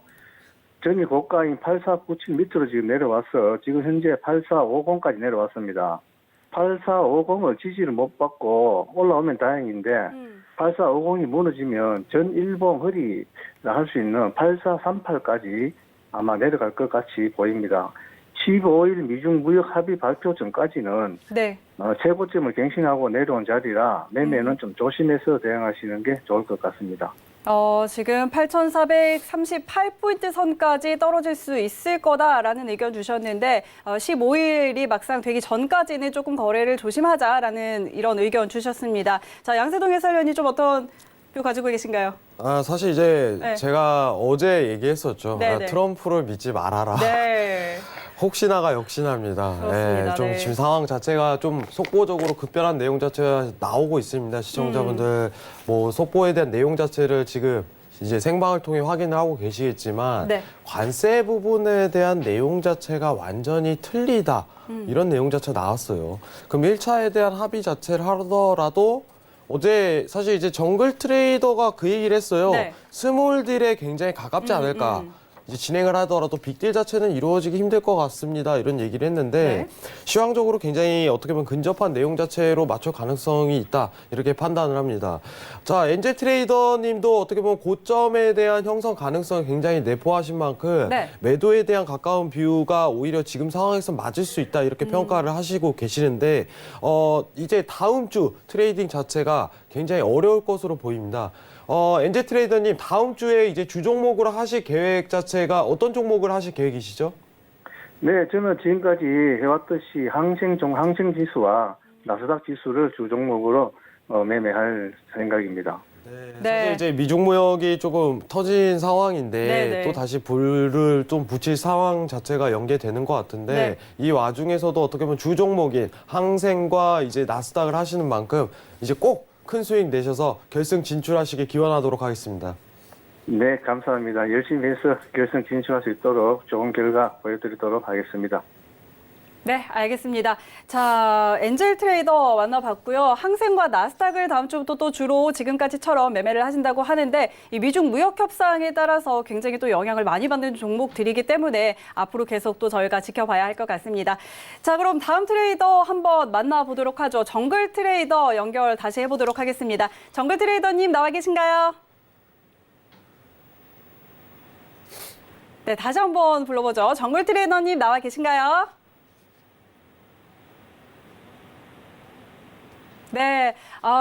전일 고가인 8497 밑으로 지금 내려와서 지금 현재 8450까지 내려왔습니다. 8450을 지지를 못 받고 올라오면 다행인데 8450이 무너지면 전 일본 허리라 할 수 있는 8438까지 아마 내려갈 것 같이 보입니다. 15일 미중 무역 합의 발표 전까지는 네. 최고점을 갱신하고 내려온 자리라 매매는 좀 조심해서 대응하시는 게 좋을 것 같습니다. 지금 8,438포인트 선까지 떨어질 수 있을 거다라는 의견 주셨는데 15일이 막상 되기 전까지는 조금 거래를 조심하자라는 이런 의견 주셨습니다. 자, 양세동 해설위원이 좀 어떤 표 가지고 계신가요? 사실 이제 네. 제가 어제 얘기했었죠. 네네. 트럼프를 믿지 말아라. 네. 혹시나가 역시나입니다. 그렇습니다. 좀 네. 지금 상황 자체가 좀 속보적으로 급변한 내용 자체가 나오고 있습니다. 시청자분들 뭐 속보에 대한 내용 자체를 지금 이제 생방을 통해 확인을 하고 계시겠지만 네. 관세 부분에 대한 내용 자체가 완전히 틀리다. 이런 내용 자체가 나왔어요. 그럼 1차에 대한 합의 자체를 하더라도 어제 사실 이제 정글 트레이더가 그 얘기를 했어요. 네. 스몰 딜에 굉장히 가깝지 않을까. 이제 진행을 하더라도 빅딜 자체는 이루어지기 힘들 것 같습니다. 이런 얘기를 했는데 시황적으로 굉장히 어떻게 보면 근접한 내용 자체로 맞출 가능성이 있다. 이렇게 판단을 합니다. 자, 엔젤 트레이더 님도 어떻게 보면 고점에 대한 형성 가능성을 굉장히 내포하신 만큼 네. 매도에 대한 가까운 뷰가 오히려 지금 상황에서 맞을 수 있다. 이렇게 평가를 하시고 계시는데 이제 다음 주 트레이딩 자체가 굉장히 어려울 것으로 보입니다. 엔젤 트레이더님, 다음 주에 이제 주 종목으로 하실 계획 자체가 어떤 종목을 하실 계획이시죠? 네, 저는 지금까지 해왔듯이 항생 지수와 나스닥 지수를 주 종목으로 매매할 생각입니다. 사실 이제 미중 무역이 조금 터진 상황인데 네네. 또 다시 불을 좀 붙일 상황 자체가 연계되는 것 같은데 네. 이 와중에서도 어떻게 보면 주 종목인 항생과 이제 나스닥을 하시는 만큼 이제 꼭 큰 수익 내셔서 결승 진출하시길 기원하도록 하겠습니다. 네, 감사합니다. 열심히 해서 결승 진출할 수 있도록 좋은 결과 보여드리도록 하겠습니다. 네, 알겠습니다. 자, 엔젤 트레이더 만나봤고요. 항생과 나스닥을 다음 주부터 또 주로 지금까지처럼 매매를 하신다고 하는데 이 미중 무역 협상에 따라서 굉장히 또 영향을 많이 받는 종목들이기 때문에 앞으로 계속 또 저희가 지켜봐야 할 것 같습니다. 자, 그럼 다음 트레이더 한번 만나보도록 하죠. 정글 트레이더 연결 다시 해보도록 하겠습니다. 정글 트레이더님 나와 계신가요? 네, 다시 한번 불러보죠. 정글 트레이더님 나와 계신가요? 네,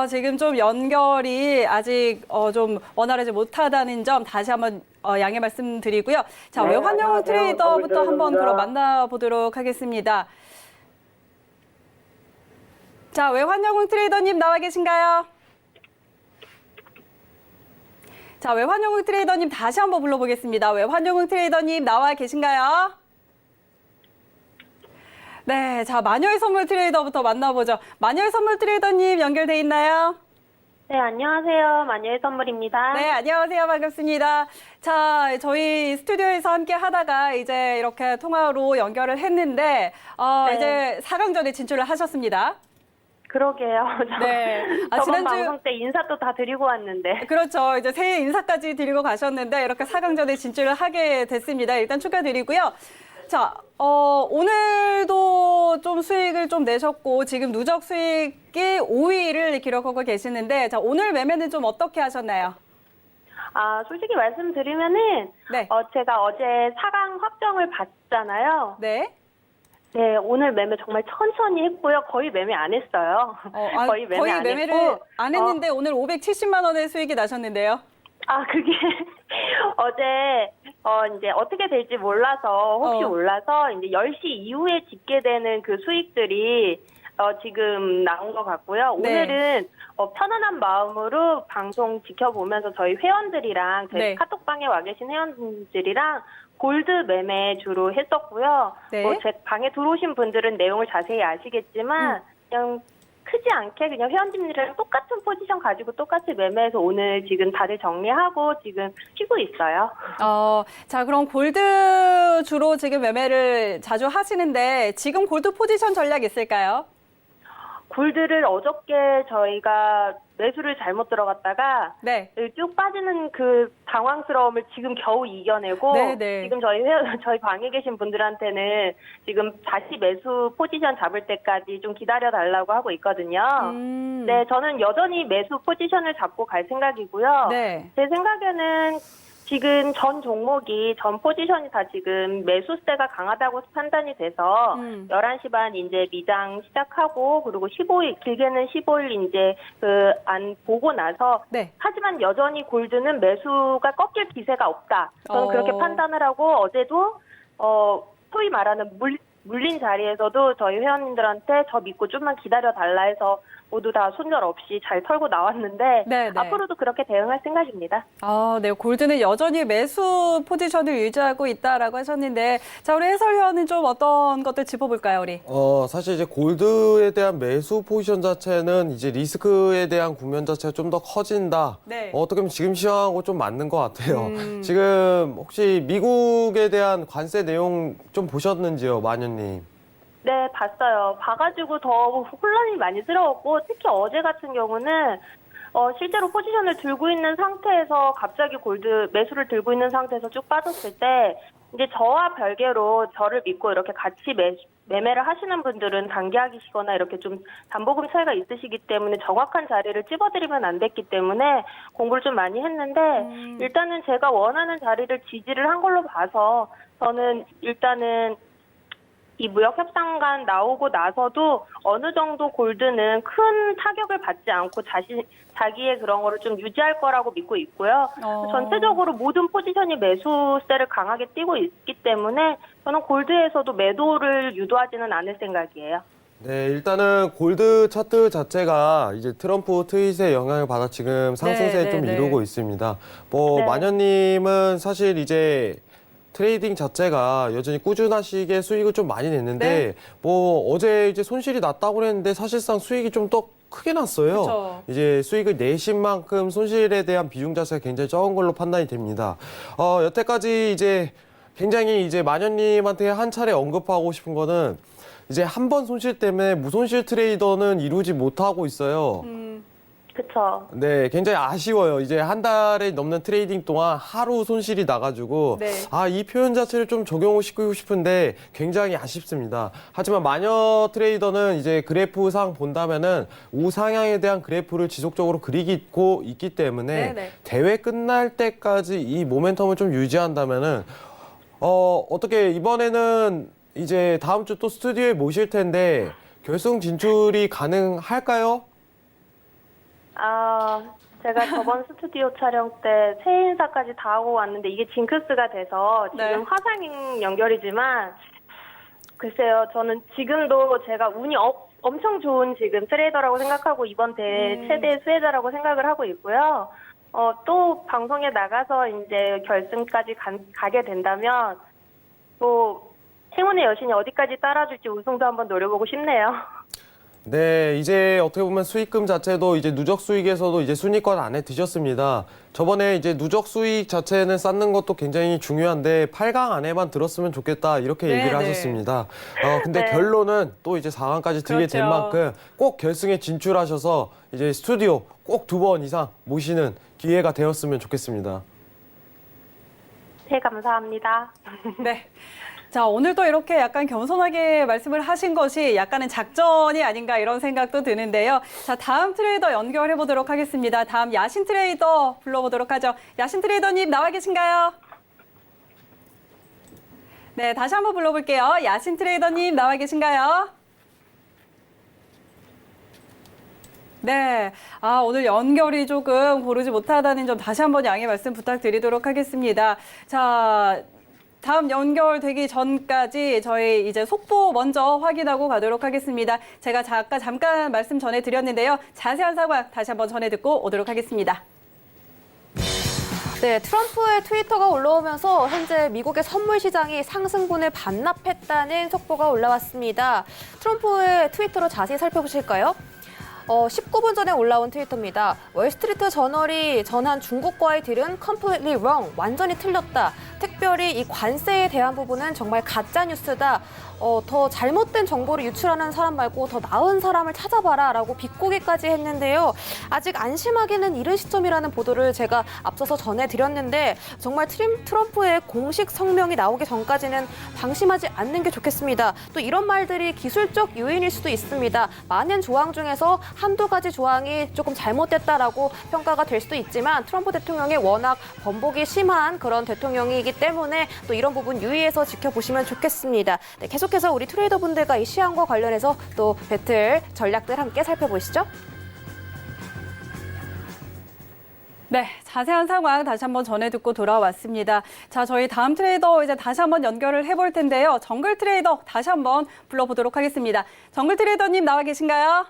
지금 좀 연결이 아직 좀 원활하지 못하다는 점 다시 한번 양해 말씀드리고요. 자, 네, 외환영웅 안녕하세요. 트레이더부터 한번 정글트레이더입니다. 그럼 만나보도록 하겠습니다. 자, 외환영웅 트레이더님 나와 계신가요? 자, 외환영웅 트레이더님 다시 한번 불러보겠습니다. 외환영웅 트레이더님 나와 계신가요? 네, 자, 마녀의 선물 트레이더부터 만나보죠. 마녀의 선물 트레이더님 연결돼 있나요? 네, 안녕하세요. 마녀의 선물입니다. 네, 안녕하세요. 반갑습니다. 자, 저희 스튜디오에서 함께 하다가 이제 이렇게 통화로 연결을 했는데, 네. 이제 4강전에 진출을 하셨습니다. 그러게요. 네. 저번 방송 때 인사도 다 드리고 왔는데. 그렇죠. 이제 새해 인사까지 드리고 가셨는데, 이렇게 4강전에 진출을 하게 됐습니다. 일단 축하드리고요. 자, 오늘도 좀 수익을 좀 내셨고, 지금 누적 수익이 5위를 기록하고 계시는데, 자, 오늘 매매는 좀 어떻게 하셨나요? 솔직히 말씀드리면은, 네. 제가 어제 4강 확정을 받잖아요. 네. 네, 오늘 매매 정말 천천히 했고요. 거의 매매 안 했어요. 거의 매매 안 매매를 했고. 안 했는데, 오늘 570만 원의 수익이 나셨는데요. 그게 어제 이제 어떻게 될지 몰라서 혹시 몰라서 이제 10시 이후에 집계되는 그 수익들이 지금 나온 것 같고요. 네. 오늘은 편안한 마음으로 방송 지켜보면서 저희 회원들이랑 네. 카톡방에 와 계신 회원들이랑 골드 매매 주로 했었고요. 네. 제 방에 들어오신 분들은 내용을 자세히 아시겠지만 그냥 크지 않게 그냥 회원님들이랑 똑같은 포지션 가지고 똑같이 매매해서 오늘 지금 다들 정리하고 지금 쉬고 있어요. 자, 그럼 골드 주로 지금 매매를 자주 하시는데 지금 골드 포지션 전략 있을까요? 골드를 어저께 저희가 매수를 잘못 들어갔다가 네. 쭉 빠지는 그 당황스러움을 지금 겨우 이겨내고 네네. 지금 저희 방에 계신 분들한테는 지금 다시 매수 포지션 잡을 때까지 좀 기다려 달라고 하고 있거든요. 네, 저는 여전히 매수 포지션을 잡고 갈 생각이고요. 네. 제 생각에는 지금 전 종목이 전 포지션이 다 지금 매수세가 강하다고 판단이 돼서 11시 반 이제 미장 시작하고 그리고 15일 길게는 15일 이제 그 안 보고 나서 네. 하지만 여전히 골드는 매수가 꺾일 기세가 없다. 저는 그렇게 판단을 하고 어제도 소위 말하는 물린 자리에서도 저희 회원님들한테 저 믿고 좀만 기다려 달라 해서 모두 다 손절 없이 잘 털고 나왔는데 네, 네. 앞으로도 그렇게 대응할 생각입니다. 네, 골드는 여전히 매수 포지션을 유지하고 있다라고 하셨는데, 자, 우리 해설위원은 좀 어떤 것들 짚어볼까요, 우리? 사실 이제 골드에 대한 매수 포지션 자체는 이제 리스크에 대한 국면 자체가 좀 더 커진다. 네. 어떻게 보면 지금 시황하고 좀 맞는 것 같아요. 지금 혹시 미국에 대한 관세 내용 좀 보셨는지요, 마녀님? 네, 봤어요. 봐가지고 더 혼란이 많이 스러웠고 특히 어제 같은 경우는 실제로 포지션을 들고 있는 상태에서 갑자기 골드 매수를 들고 있는 상태에서 쭉 빠졌을 때 이제 저와 별개로 저를 믿고 이렇게 같이 매매를 하시는 분들은 단기하시거나 이렇게 좀 담보금 차이가 있으시기 때문에 정확한 자리를 찝어드리면 안 됐기 때문에 공부를 좀 많이 했는데 일단은 제가 원하는 자리를 지지를 한 걸로 봐서 저는 일단은 이 무역협상관 나오고 나서도 어느 정도 골드는 큰 타격을 받지 않고 자기의 그런 거를 좀 유지할 거라고 믿고 있고요. 전체적으로 모든 포지션이 매수세를 강하게 띄고 있기 때문에 저는 골드에서도 매도를 유도하지는 않을 생각이에요. 네, 일단은 골드 차트 자체가 이제 트럼프 트윗의 영향을 받아 지금 상승세에 네, 좀 네, 이루고 네. 있습니다. 네. 마녀님은 사실 이제 트레이딩 자체가 여전히 꾸준하시게 수익을 좀 많이 냈는데 어제 이제 손실이 났다고 했는데 사실상 수익이 좀 더 크게 났어요. 그쵸. 이제 수익을 내신 만큼 손실에 대한 비중 자체가 굉장히 적은 걸로 판단이 됩니다. 여태까지 이제 굉장히 이제 마녀님한테 한 차례 언급하고 싶은 거는 이제 한 번 손실 때문에 무손실 트레이더는 이루지 못하고 있어요. 그쵸. 네, 굉장히 아쉬워요. 이제 한 달에 넘는 트레이딩 동안 하루 손실이 나가지고 네. 이 표현 자체를 좀 적용시키고 싶은데 굉장히 아쉽습니다. 하지만 마녀 트레이더는 이제 그래프상 본다면은 우상향에 대한 그래프를 지속적으로 그리고 있기 때문에 네네. 대회 끝날 때까지 이 모멘텀을 좀 유지한다면은 어떻게 이번에는 이제 다음 주 또 스튜디오에 모실 텐데 결승 진출이 가능할까요? 제가 저번 스튜디오 촬영 때 새해 인사까지 다 하고 왔는데 이게 징크스가 돼서 지금 네. 화상 연결이지만 글쎄요, 저는 지금도 제가 운이 엄청 좋은 지금 트레이더라고 생각하고 이번 대회 최대 수혜자라고 생각을 하고 있고요. 또 방송에 나가서 이제 결승까지 가게 된다면 뭐 행운의 여신이 어디까지 따라줄지 우승도 한번 노려보고 싶네요. 네, 이제 어떻게 보면 수익금 자체도 이제 누적 수익에서도 이제 순위권 안에 드셨습니다. 저번에 이제 누적 수익 자체는 쌓는 것도 굉장히 중요한데 8강 안에만 들었으면 좋겠다 이렇게 네, 얘기를 네. 하셨습니다. 근데 네. 결론은 또 이제 4강까지 들게 된 그렇죠. 만큼 꼭 결승에 진출하셔서 이제 스튜디오 꼭 2번 이상 모시는 기회가 되었으면 좋겠습니다. 네, 감사합니다. 네. 자, 오늘도 이렇게 약간 겸손하게 말씀을 하신 것이 약간은 작전이 아닌가 이런 생각도 드는데요. 자, 다음 트레이더 연결해 보도록 하겠습니다. 다음 야신 트레이더 불러보도록 하죠. 야신 트레이더님 나와 계신가요? 네, 다시 한번 불러볼게요. 야신 트레이더님 나와 계신가요? 네. 오늘 연결이 조금 고르지 못하다는 점 다시 한번 양해 말씀 부탁드리도록 하겠습니다. 자, 다음 연결되기 전까지 저희 이제 속보 먼저 확인하고 가도록 하겠습니다. 제가 아까 잠깐 말씀 전해드렸는데요. 자세한 상황 다시 한번 전해 듣고 오도록 하겠습니다. 네, 트럼프의 트위터가 올라오면서 현재 미국의 선물 시장이 상승분을 반납했다는 속보가 올라왔습니다. 트럼프의 트위터로 자세히 살펴보실까요? 19분 전에 올라온 트위터입니다. 월스트리트 저널이 전한 중국과의 딜은 completely wrong, 완전히 틀렸다. 특별히 이 관세에 대한 부분은 정말 가짜 뉴스다. 더 잘못된 정보를 유출하는 사람 말고 더 나은 사람을 찾아봐라라고 비꼬기까지 했는데요. 아직 안심하기는 이른 시점이라는 보도를 제가 앞서서 전해드렸는데 정말 트럼프의 공식 성명이 나오기 전까지는 방심하지 않는 게 좋겠습니다. 또 이런 말들이 기술적 요인일 수도 있습니다. 많은 조항 중에서 한두 가지 조항이 조금 잘못됐다라고 평가가 될 수도 있지만 트럼프 대통령이 워낙 번복이 심한 그런 대통령이기 때문에 또 이런 부분 유의해서 지켜보시면 좋겠습니다. 네, 계속해서 우리 트레이더분들과 이 시황과 관련해서 또 배틀 전략들 함께 살펴보시죠. 네, 자세한 상황 다시 한번 전해 듣고 돌아왔습니다. 자, 저희 다음 트레이더 이제 다시 한번 연결을 해볼 텐데요. 정글 트레이더 다시 한번 불러보도록 하겠습니다. 정글 트레이더님 나와 계신가요?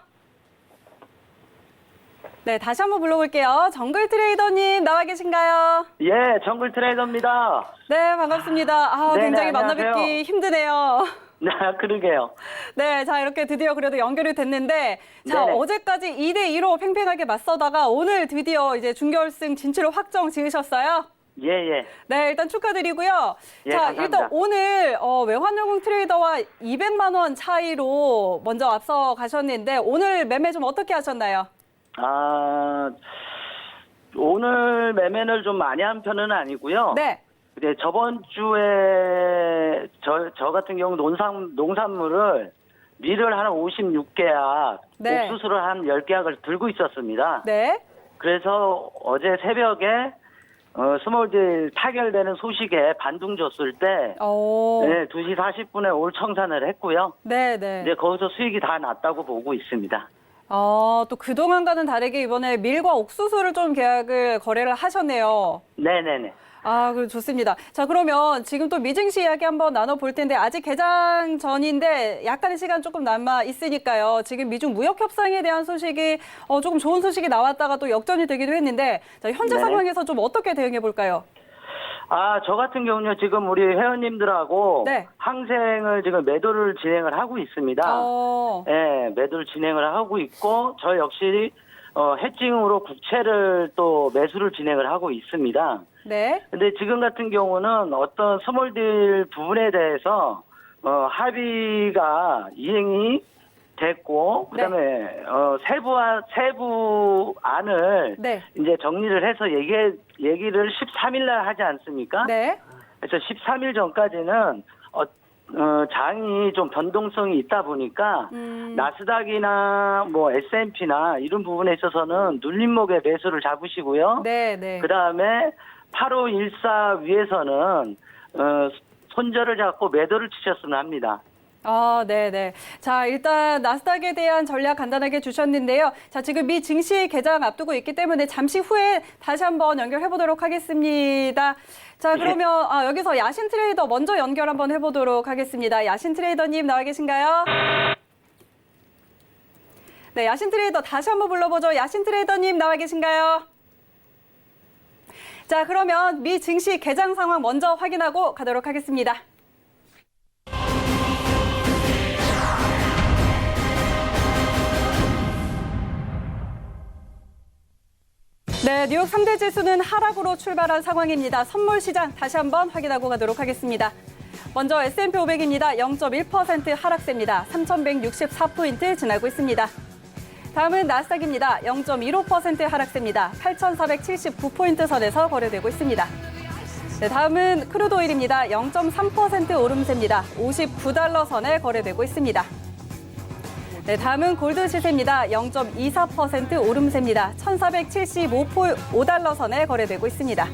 네, 다시 한번 불러볼게요. 정글 트레이더님 나와 계신가요? 예, 정글 트레이더입니다. 네, 반갑습니다. 네네, 굉장히 안녕하세요. 만나뵙기 힘드네요. 네, 그러게요. 네, 자, 이렇게 드디어 그래도 연결이 됐는데, 자, 네네. 어제까지 2대2로 팽팽하게 맞서다가 오늘 드디어 이제 준결승 진출을 확정 지으셨어요? 예, 예. 네, 일단 축하드리고요. 예, 자, 감사합니다. 일단 오늘 외환영웅 트레이더와 200만 원 차이로 먼저 앞서 가셨는데, 오늘 매매 좀 어떻게 하셨나요? 오늘 매매를 좀 많이 한 편은 아니고요. 네. 근데 저번 주에 저 같은 경우 농산물을 밀을 한 56계약, 네. 옥수수를 한 10계약을 들고 있었습니다. 네. 그래서 어제 새벽에 스몰딜 타결되는 소식에 반등 줬을 때 네, 2시 40분에 올 청산을 했고요. 네, 네. 이제 거기서 수익이 다 났다고 보고 있습니다. 또 그동안과는 다르게 이번에 밀과 옥수수를 좀 거래를 하셨네요. 네네네. 그럼 좋습니다. 자, 그러면 지금 또 미증시 이야기 한번 나눠볼 텐데 아직 개장 전인데 약간의 시간 조금 남아 있으니까요. 지금 미중 무역 협상에 대한 소식이 조금 좋은 소식이 나왔다가 또 역전이 되기도 했는데 자, 현재 네네. 상황에서 좀 어떻게 대응해 볼까요? 저 같은 경우는 지금 우리 회원님들하고 네. 항생을 지금 매도를 진행을 하고 있습니다. 네, 매도를 진행을 하고 있고 저 역시 해칭으로 국채를 또 매수를 진행을 하고 있습니다. 네. 근데 지금 같은 경우는 어떤 스몰딜 부분에 대해서 합의가 이행이 됐고 그다음에 세부 안을 네. 이제 정리를 해서 얘기를 13일 날 하지 않습니까? 네. 그래서 13일 전까지는 장이 좀 변동성이 있다 보니까 나스닥이나 뭐 S&P나 이런 부분에 있어서는 눌림목의 매수를 잡으시고요. 네, 네. 그다음에 8514 위에서는 손절을 잡고 매도를 치셨으면 합니다. 네네. 자, 일단 나스닥에 대한 전략 간단하게 주셨는데요. 자, 지금 미 증시 개장 앞두고 있기 때문에 잠시 후에 다시 한번 연결해 보도록 하겠습니다. 자, 그러면 여기서 야신 트레이더 먼저 연결 한번 해보도록 하겠습니다. 야신 트레이더님 나와 계신가요? 네, 야신 트레이더 다시 한번 불러보죠. 야신 트레이더님 나와 계신가요? 자, 그러면 미 증시 개장 상황 먼저 확인하고 가도록 하겠습니다. 네, 뉴욕 3대 지수는 하락으로 출발한 상황입니다. 선물 시장 다시 한번 확인하고 가도록 하겠습니다. 먼저 S&P 500입니다. 0.1% 하락세입니다. 3,164포인트 지나고 있습니다. 다음은 나스닥입니다. 0.15% 하락세입니다. 8,479포인트 선에서 거래되고 있습니다. 네, 다음은 크루드 오일입니다. 0.3% 오름세입니다. 59달러 선에 거래되고 있습니다. 네, 다음은 골드 시세입니다. 0.24% 오름세입니다. 1,475달러 선에 거래되고 있습니다.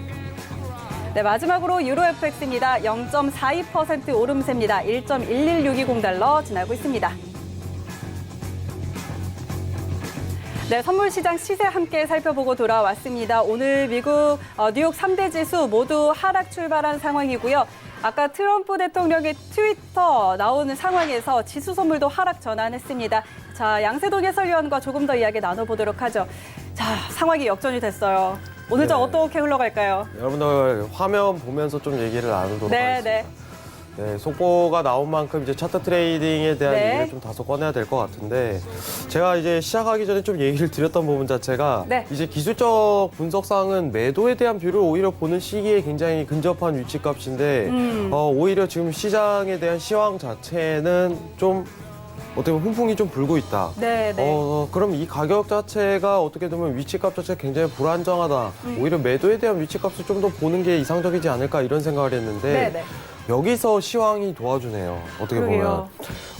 네, 마지막으로 유로 FX입니다. 0.42% 오름세입니다. 1.11620달러 지나고 있습니다. 네, 선물 시장 시세 함께 살펴보고 돌아왔습니다. 오늘 미국 뉴욕 3대 지수 모두 하락 출발한 상황이고요. 아까 트럼프 대통령의 트위터 나오는 상황에서 지수 선물도 하락 전환했습니다. 자, 양세동 해설위원과 조금 더 이야기 나눠보도록 하죠. 자, 상황이 역전이 됐어요. 오늘 좀 어떻게 흘러갈까요? 여러분들 화면 보면서 좀 얘기를 나누도록 하겠습니다. 네, 속보가 나온 만큼 이제 차트 트레이딩에 대한 네. 얘기를 좀 다소 꺼내야 될 것 같은데 제가 이제 시작하기 전에 좀 얘기를 드렸던 부분 자체가 네. 이제 기술적 분석상은 매도에 대한 뷰를 오히려 보는 시기에 굉장히 근접한 위치값인데 오히려 지금 시장에 대한 시황 자체는 좀 어떻게 보면 훈풍이 좀 불고 있다. 네, 네. 그럼 이 가격 자체가 어떻게 보면 위치값 자체가 굉장히 불안정하다. 오히려 매도에 대한 위치값을 좀 더 보는 게 이상적이지 않을까 이런 생각을 했는데 네, 네. 여기서 시황이 도와주네요. 어떻게 그러게요.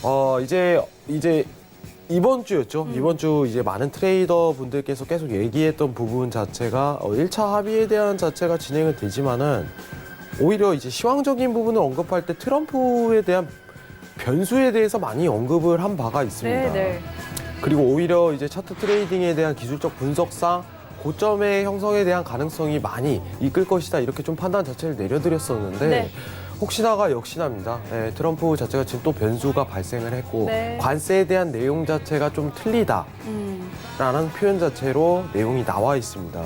보면 이제 이번 주였죠. 이번 주 이제 많은 트레이더 분들께서 계속 얘기했던 부분 자체가 1차 합의에 대한 자체가 진행은 되지만은 오히려 이제 시황적인 부분을 언급할 때 트럼프에 대한 변수에 대해서 많이 언급을 한 바가 있습니다. 네, 네. 그리고 오히려 이제 차트 트레이딩에 대한 기술적 분석상 고점의 형성에 대한 가능성이 많이 이끌 것이다 이렇게 좀 판단 자체를 내려드렸었는데 네. 혹시나가 역시나입니다. 네, 트럼프 자체가 지금 또 변수가 발생을 했고 네. 관세에 대한 내용 자체가 좀 틀리다라는 표현 자체로 내용이 나와 있습니다.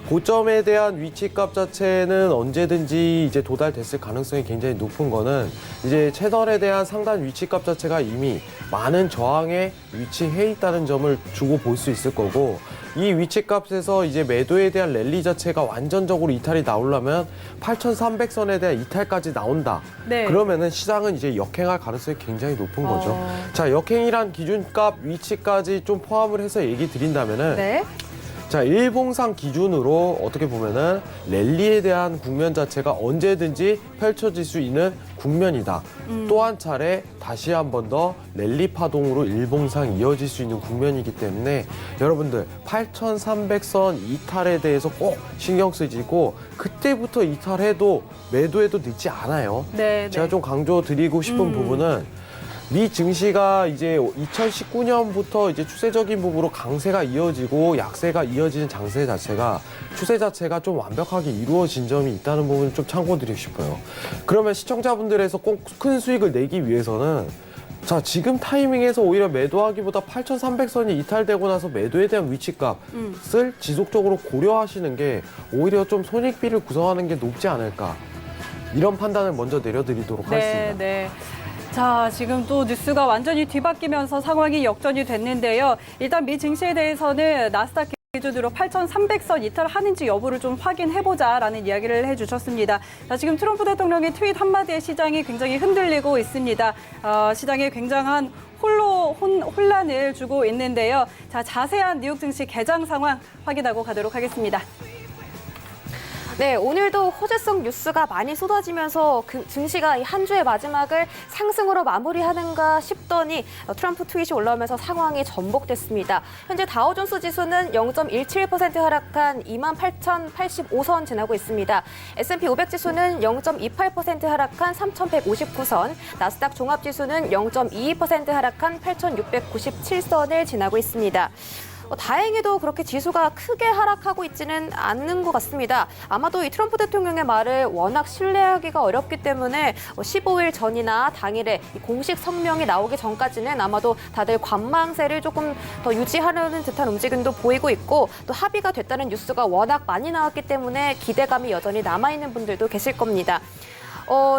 고점에 대한 위치값 자체는 언제든지 이제 도달됐을 가능성이 굉장히 높은 거는 이제 채널에 대한 상단 위치값 자체가 이미 많은 저항에 위치해 있다는 점을 주고 볼 수 있을 거고 이 위치값에서 이제 매도에 대한 랠리 자체가 완전적으로 이탈이 나오려면 8,300선에 대한 이탈까지 나온다. 네. 그러면은 시장은 이제 역행할 가능성이 굉장히 높은 거죠. 자, 역행이란 기준값 위치까지 좀 포함을 해서 얘기 드린다면은 네. 자, 일봉상 기준으로 어떻게 보면은 랠리에 대한 국면 자체가 언제든지 펼쳐질 수 있는 국면이다. 또 한 차례 다시 한 번 더 랠리 파동으로 일봉상 이어질 수 있는 국면이기 때문에 여러분들 8,300선 이탈에 대해서 꼭 신경 쓰시고 그때부터 이탈해도 매도해도 늦지 않아요. 네, 제가 네. 좀 강조드리고 싶은 부분은 미 증시가 이제 2019년부터 이제 추세적인 부분으로 강세가 이어지고 약세가 이어지는 장세 자체가 추세 자체가 좀 완벽하게 이루어진 점이 있다는 부분을 좀 참고드리고 싶어요. 그러면 시청자분들에서 꼭 큰 수익을 내기 위해서는 자, 지금 타이밍에서 오히려 매도하기보다 8,300선이 이탈되고 나서 매도에 대한 위치값을 지속적으로 고려하시는 게 오히려 좀 손익비를 구성하는 게 높지 않을까. 이런 판단을 먼저 내려드리도록 하겠습니다. 네. 자, 지금 또 뉴스가 완전히 뒤바뀌면서 상황이 역전이 됐는데요. 일단 미 증시에 대해서는 나스닥 기준으로 8,300선 이탈하는지 여부를 좀 확인해보자라는 이야기를 해주셨습니다. 자, 지금 트럼프 대통령의 트윗 한마디에 시장이 굉장히 흔들리고 있습니다. 시장에 굉장한 혼란을 주고 있는데요. 자, 자세한 뉴욕 증시 개장 상황 확인하고 가도록 하겠습니다. 네, 오늘도 호재성 뉴스가 많이 쏟아지면서 증시가 이 한 주의 마지막을 상승으로 마무리하는가 싶더니 트럼프 트윗이 올라오면서 상황이 전복됐습니다. 현재 다우존스 지수는 0.17% 하락한 28,085선 지나고 있습니다. S&P 500 지수는 0.28% 하락한 3,159선, 나스닥 종합지수는 0.22% 하락한 8,697선을 지나고 있습니다. 다행히도 그렇게 지수가 크게 하락하고 있지는 않는 것 같습니다. 아마도 이 트럼프 대통령의 말을 워낙 신뢰하기가 어렵기 때문에 15일 전이나 당일에 공식 성명이 나오기 전까지는 아마도 다들 관망세를 조금 더 유지하려는 듯한 움직임도 보이고 있고 또 합의가 됐다는 뉴스가 워낙 많이 나왔기 때문에 기대감이 여전히 남아있는 분들도 계실 겁니다.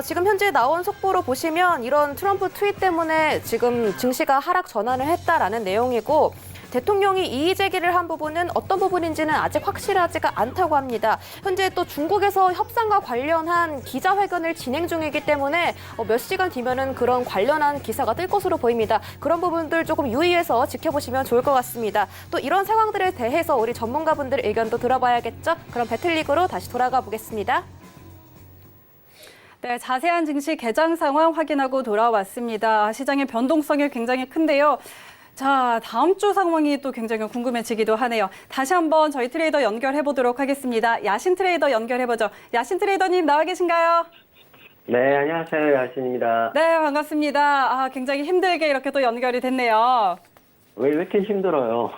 지금 현재 나온 속보로 보시면 이런 트럼프 트윗 때문에 지금 증시가 하락 전환을 했다라는 내용이고 대통령이 이의 제기를 한 부분은 어떤 부분인지는 아직 확실하지가 않다고 합니다. 현재 또 중국에서 협상과 관련한 기자회견을 진행 중이기 때문에 몇 시간 뒤면은 그런 관련한 기사가 뜰 것으로 보입니다. 그런 부분들 조금 유의해서 지켜보시면 좋을 것 같습니다. 또 이런 상황들에 대해서 우리 전문가분들 의견도 들어봐야겠죠? 그럼 배틀리그로 다시 돌아가 보겠습니다. 네, 자세한 증시 개장 상황 확인하고 돌아왔습니다. 시장의 변동성이 굉장히 큰데요. 자, 다음 주 상황이 또 굉장히 궁금해지기도 하네요. 다시 한번 저희 트레이더 연결해 보도록 하겠습니다. 야신 트레이더 연결해 보죠. 야신 트레이더님 나와 계신가요? 네, 안녕하세요. 야신입니다. 네, 반갑습니다. 굉장히 힘들게 이렇게 또 연결이 됐네요. 왜 이렇게 힘들어요?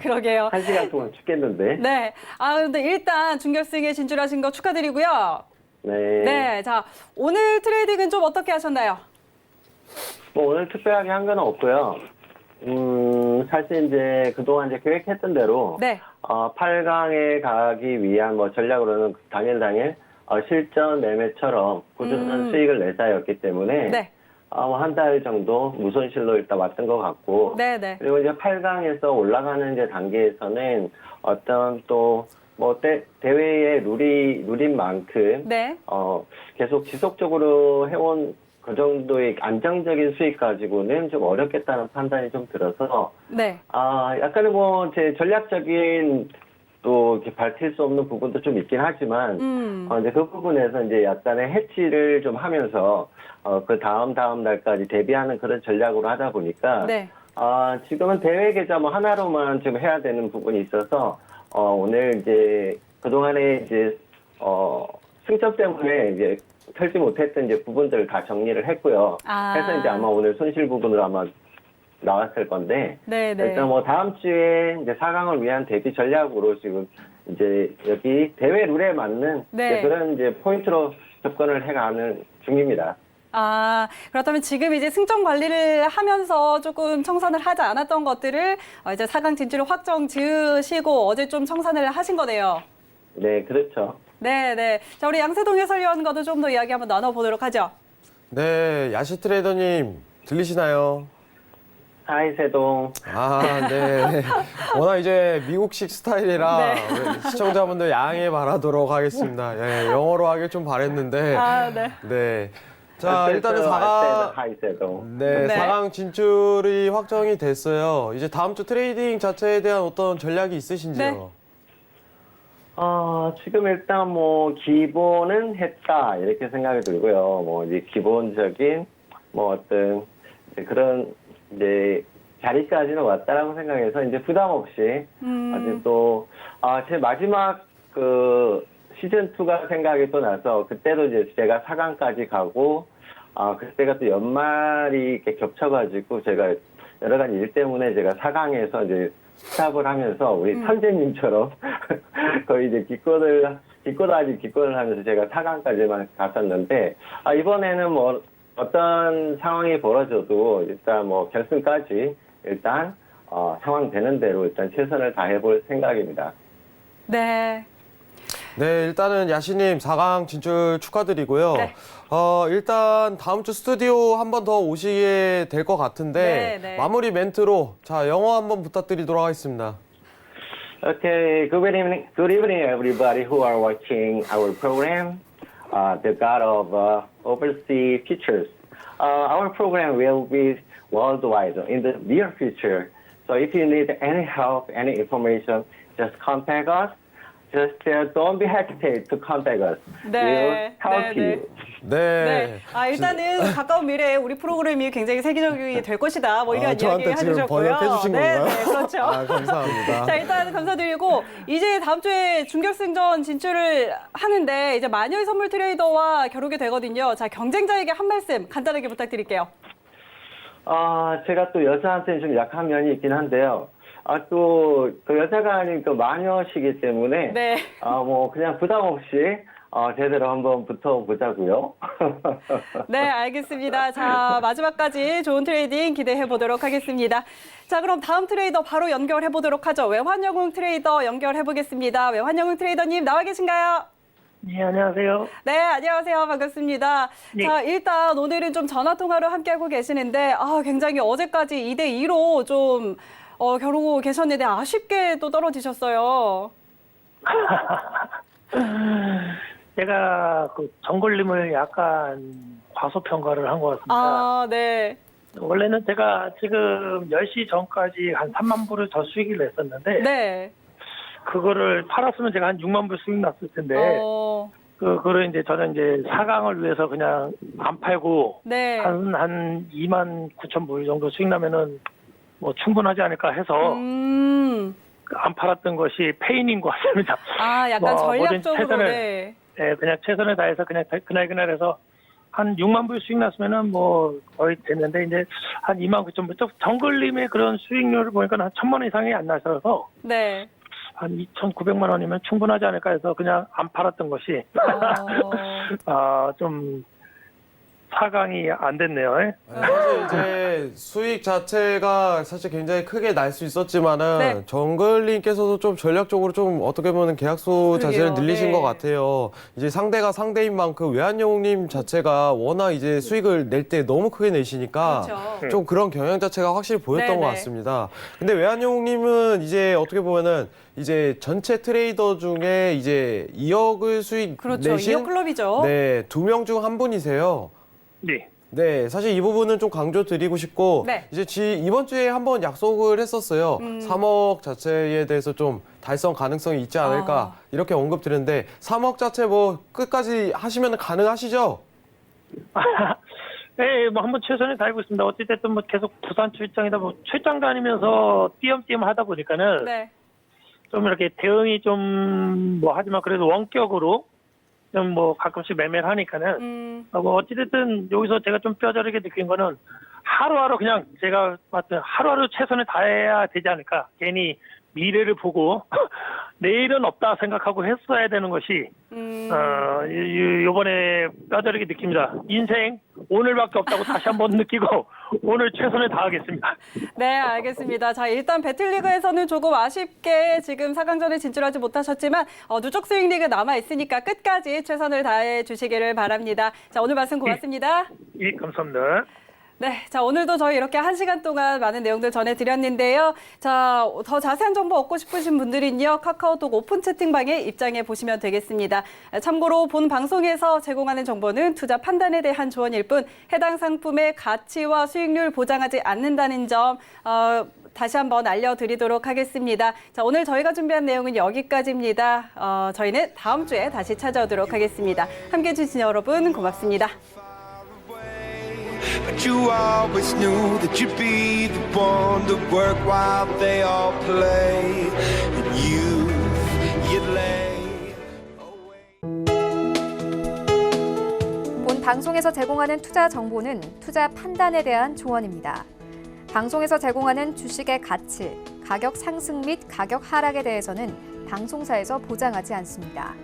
그러게요. 1시간 동안 죽겠는데. 네. 근데 일단 준결승에 진출하신 거 축하드리고요. 네. 네. 자, 오늘 트레이딩은 좀 어떻게 하셨나요? 오늘 특별하게 한 건 없고요. 사실 이제 그동안 이제 계획했던 대로. 네. 8강에 가기 위한 전략으로는 당일 실전 매매처럼 꾸준한 수익을 내자였기 때문에 네. 한 달 정도 무손실로 일단 왔던 것 같고 네네. 그리고 이제 8강에서 올라가는 이제 단계에서는 어떤 또 뭐 대회의 룰인 만큼 네. 계속 지속적으로 해온 그 정도의 안정적인 수익 가지고는 좀 어렵겠다는 판단이 좀 들어서 네. 약간의 뭐 제 전략적인 또 이렇게 밝힐 수 없는 부분도 좀 있긴 하지만 이제 그 부분에서 이제 약간의 해치를 좀 하면서 그 다음 날까지 대비하는 그런 전략으로 하다 보니까 네. 지금은 대회 계좌 뭐 하나로만 좀 해야 되는 부분이 있어서 오늘 이제 그동안에 이제 승점 때문에 이제 털지 못했던 이제 부분들을 다 정리를 했고요. 해서 이제 아마 오늘 손실 부분으로 아마 나왔을 건데 네네. 일단 뭐 다음 주에 이제 4강을 위한 대비 전략으로 지금 이제 여기 대회 룰에 맞는 네. 이제 그런 이제 포인트로 접근을 해가는 중입니다. 그렇다면 지금 이제 승점 관리를 하면서 조금 청산을 하지 않았던 것들을 이제 4강 진출을 확정 지으시고 어제 좀 청산을 하신 거네요. 네, 그렇죠. 네네. 자, 우리 양세동 해설위원과도 좀 더 이야기 한번 나눠보도록 하죠. 네, 야시 트레이더님 들리시나요? 하이 세동. 네. 워낙 이제 미국식 스타일이라 네. 우리 시청자분들 양해 바라도록 하겠습니다. 예, 영어로 하길 좀 바랬는데. 네. 네. 자, 일단은 4강. 네, 네. 4강 진출이 확정이 됐어요. 이제 다음 주 트레이딩 자체에 대한 어떤 전략이 있으신지요? 네. 지금 일단 뭐 기본은 했다 이렇게 생각이 들고요. 뭐 이제 기본적인 뭐 어떤 이제 그런 이제 자리까지는 왔다라고 생각해서 이제 부담 없이 아직 또 제 마지막 그 시즌 2가 생각이 또 나서 그때도 이제 제가 4강까지 가고 그때가 또 연말이 이렇게 겹쳐가지고 제가 여러 가지 일 때문에 제가 4강에서 이제 스탑을 하면서 우리 선재님처럼 거의 이제 기권을 하면서 제가 4강까지만 갔었는데 이번에는 뭐 어떤 상황이 벌어져도 일단 뭐 결승까지 일단 상황 되는 대로 일단 최선을 다해볼 생각입니다. 네. 네, 일단은 야시님 4강 진출 축하드리고요. 네. 일단 다음 주 스튜디오 한 번 더 오시게 될 것 같은데 네. 마무리 멘트로 자 영어 한번 부탁드리도록 하겠습니다. Okay, good evening everybody who are watching our program, The God of Overseas Futures. Our program will be worldwide in the near future. So if you need any help, any information, just contact us. Just don't be hesitate to contact us. 네. We'll help you. 네. 일단은 가까운 미래에 우리 프로그램이 굉장히 세계적이 될 것이다. 뭐 이런 이야기 저한테 지금 해주셨고요. 번역해 주신 건가요? 네, 그렇죠. 감사합니다. 자, 일단 감사드리고 이제 다음 주에 준결승전 진출을 하는데 이제 마녀의 선물 트레이더와 겨루게 되거든요. 자, 경쟁자에게 한 말씀 간단하게 부탁드릴게요. 제가 또 여자한테는 좀 약한 면이 있긴 한데요. 또 그 여자가 아닌 그 마녀시기 때문에 네. 뭐 그냥 부담 없이 제대로 한번 붙어보자고요. 네, 알겠습니다. 자, 마지막까지 좋은 트레이딩 기대해 보도록 하겠습니다. 자, 그럼 다음 트레이더 바로 연결해 보도록 하죠. 외환영웅 트레이더 연결해 보겠습니다. 외환영웅 트레이더님 나와 계신가요? 네, 안녕하세요. 네, 안녕하세요. 반갑습니다. 네. 자, 일단 오늘은 좀 전화통화로 함께하고 계시는데 굉장히 어제까지 2대2로 좀 겨루고 계셨는데 아쉽게 또 떨어지셨어요. 제가 그 정글림을 약간 과소평가를 한 것 같습니다. 네. 원래는 제가 지금 10시 전까지 한 3만 불을 더 수익을 냈었는데 네. 그거를 팔았으면 제가 한 6만 불 수익 났을 텐데 그거를 이제 저는 이제 4강을 위해서 그냥 안 팔고 네. 한 2만 9천 불 정도 수익 나면은 뭐 충분하지 않을까 해서 안 팔았던 것이 페인인 것 같습니다. 약간 뭐 전략적으로. 네. 그냥 최선을 다해서 그냥 그날 해서 한 6만 불 수익 났으면은 뭐 거의 됐는데 이제 한 2만 9천 불. 정글림의 그런 수익률을 보니까 한 1,000만 원 이상이 안 나셔서 네. 한 2,900만 원이면 충분하지 않을까 해서 그냥 안 팔았던 것이 좀 4강이 안 됐네요. 사실 이제 수익 자체가 사실 굉장히 크게 날 수 있었지만은 네. 정글님께서도 좀 전략적으로 좀 어떻게 보면 계약수 자체를 늘리신 네. 것 같아요. 이제 상대가 상대인 만큼 외환영웅님 자체가 워낙 이제 수익을 낼 때 너무 크게 내시니까 그렇죠. 좀 그런 경향 자체가 확실히 보였던 네, 것 네. 같습니다. 근데 외환영웅님은 이제 어떻게 보면은 이제 전체 트레이더 중에 이제 2억을 수익 그렇죠. 내신 2억 클럽이죠. 네, 2명 중 한 분이세요. 네. 네, 사실 이 부분은 좀 강조드리고 싶고 네. 이제 이번 주에 한번 약속을 했었어요. 3억 자체에 대해서 좀 달성 가능성이 있지 않을까 이렇게 언급드렸는데 3억 자체 뭐 끝까지 하시면 가능하시죠? 네, 뭐 한번 최선을 다하고 있습니다. 어찌됐든 뭐 계속 부산 출장이다 뭐 출장 다니면서 띄엄띄엄 하다 보니까는 네. 좀 이렇게 대응이 좀 뭐 하지만 그래도 원격으로 좀 뭐 가끔씩 매매를 하니까는 뭐 어찌됐든 여기서 제가 좀 뼈저리게 느낀 거는 하루하루 그냥 제가 봤을 때 하루하루 최선을 다해야 되지 않을까. 괜히 미래를 보고 내일은 없다 생각하고 했어야 되는 것이 요번에 뼈저리게 느낍니다. 인생 오늘밖에 없다고 다시 한번 느끼고 오늘 최선을 다하겠습니다. 네, 알겠습니다. 자, 일단 배틀리그에서는 조금 아쉽게 지금 4강전에 진출하지 못하셨지만 누적 스윙 리그 남아 있으니까 끝까지 최선을 다해 주시기를 바랍니다. 자, 오늘 말씀 고맙습니다. 예, 감사합니다. 네, 자, 오늘도 저희 이렇게 1시간 동안 많은 내용들 전해드렸는데요. 자, 더 자세한 정보 얻고 싶으신 분들은요, 카카오톡 오픈 채팅방에 입장해 보시면 되겠습니다. 참고로 본 방송에서 제공하는 정보는 투자 판단에 대한 조언일 뿐 해당 상품의 가치와 수익률 보장하지 않는다는 점 다시 한번 알려드리도록 하겠습니다. 자, 오늘 저희가 준비한 내용은 여기까지입니다. 저희는 다음 주에 다시 찾아오도록 하겠습니다. 함께해 주신 여러분 고맙습니다. But you always knew that you'd be the one to work while they all play. And you'd lay 본 방송에서 제공하는 투자 정보는 투자 판단에 대한 조언입니다. 방송에서 제공하는 주식의 가치, 가격 상승 및 가격 하락에 대해서는 방송사에서 보장하지 않습니다.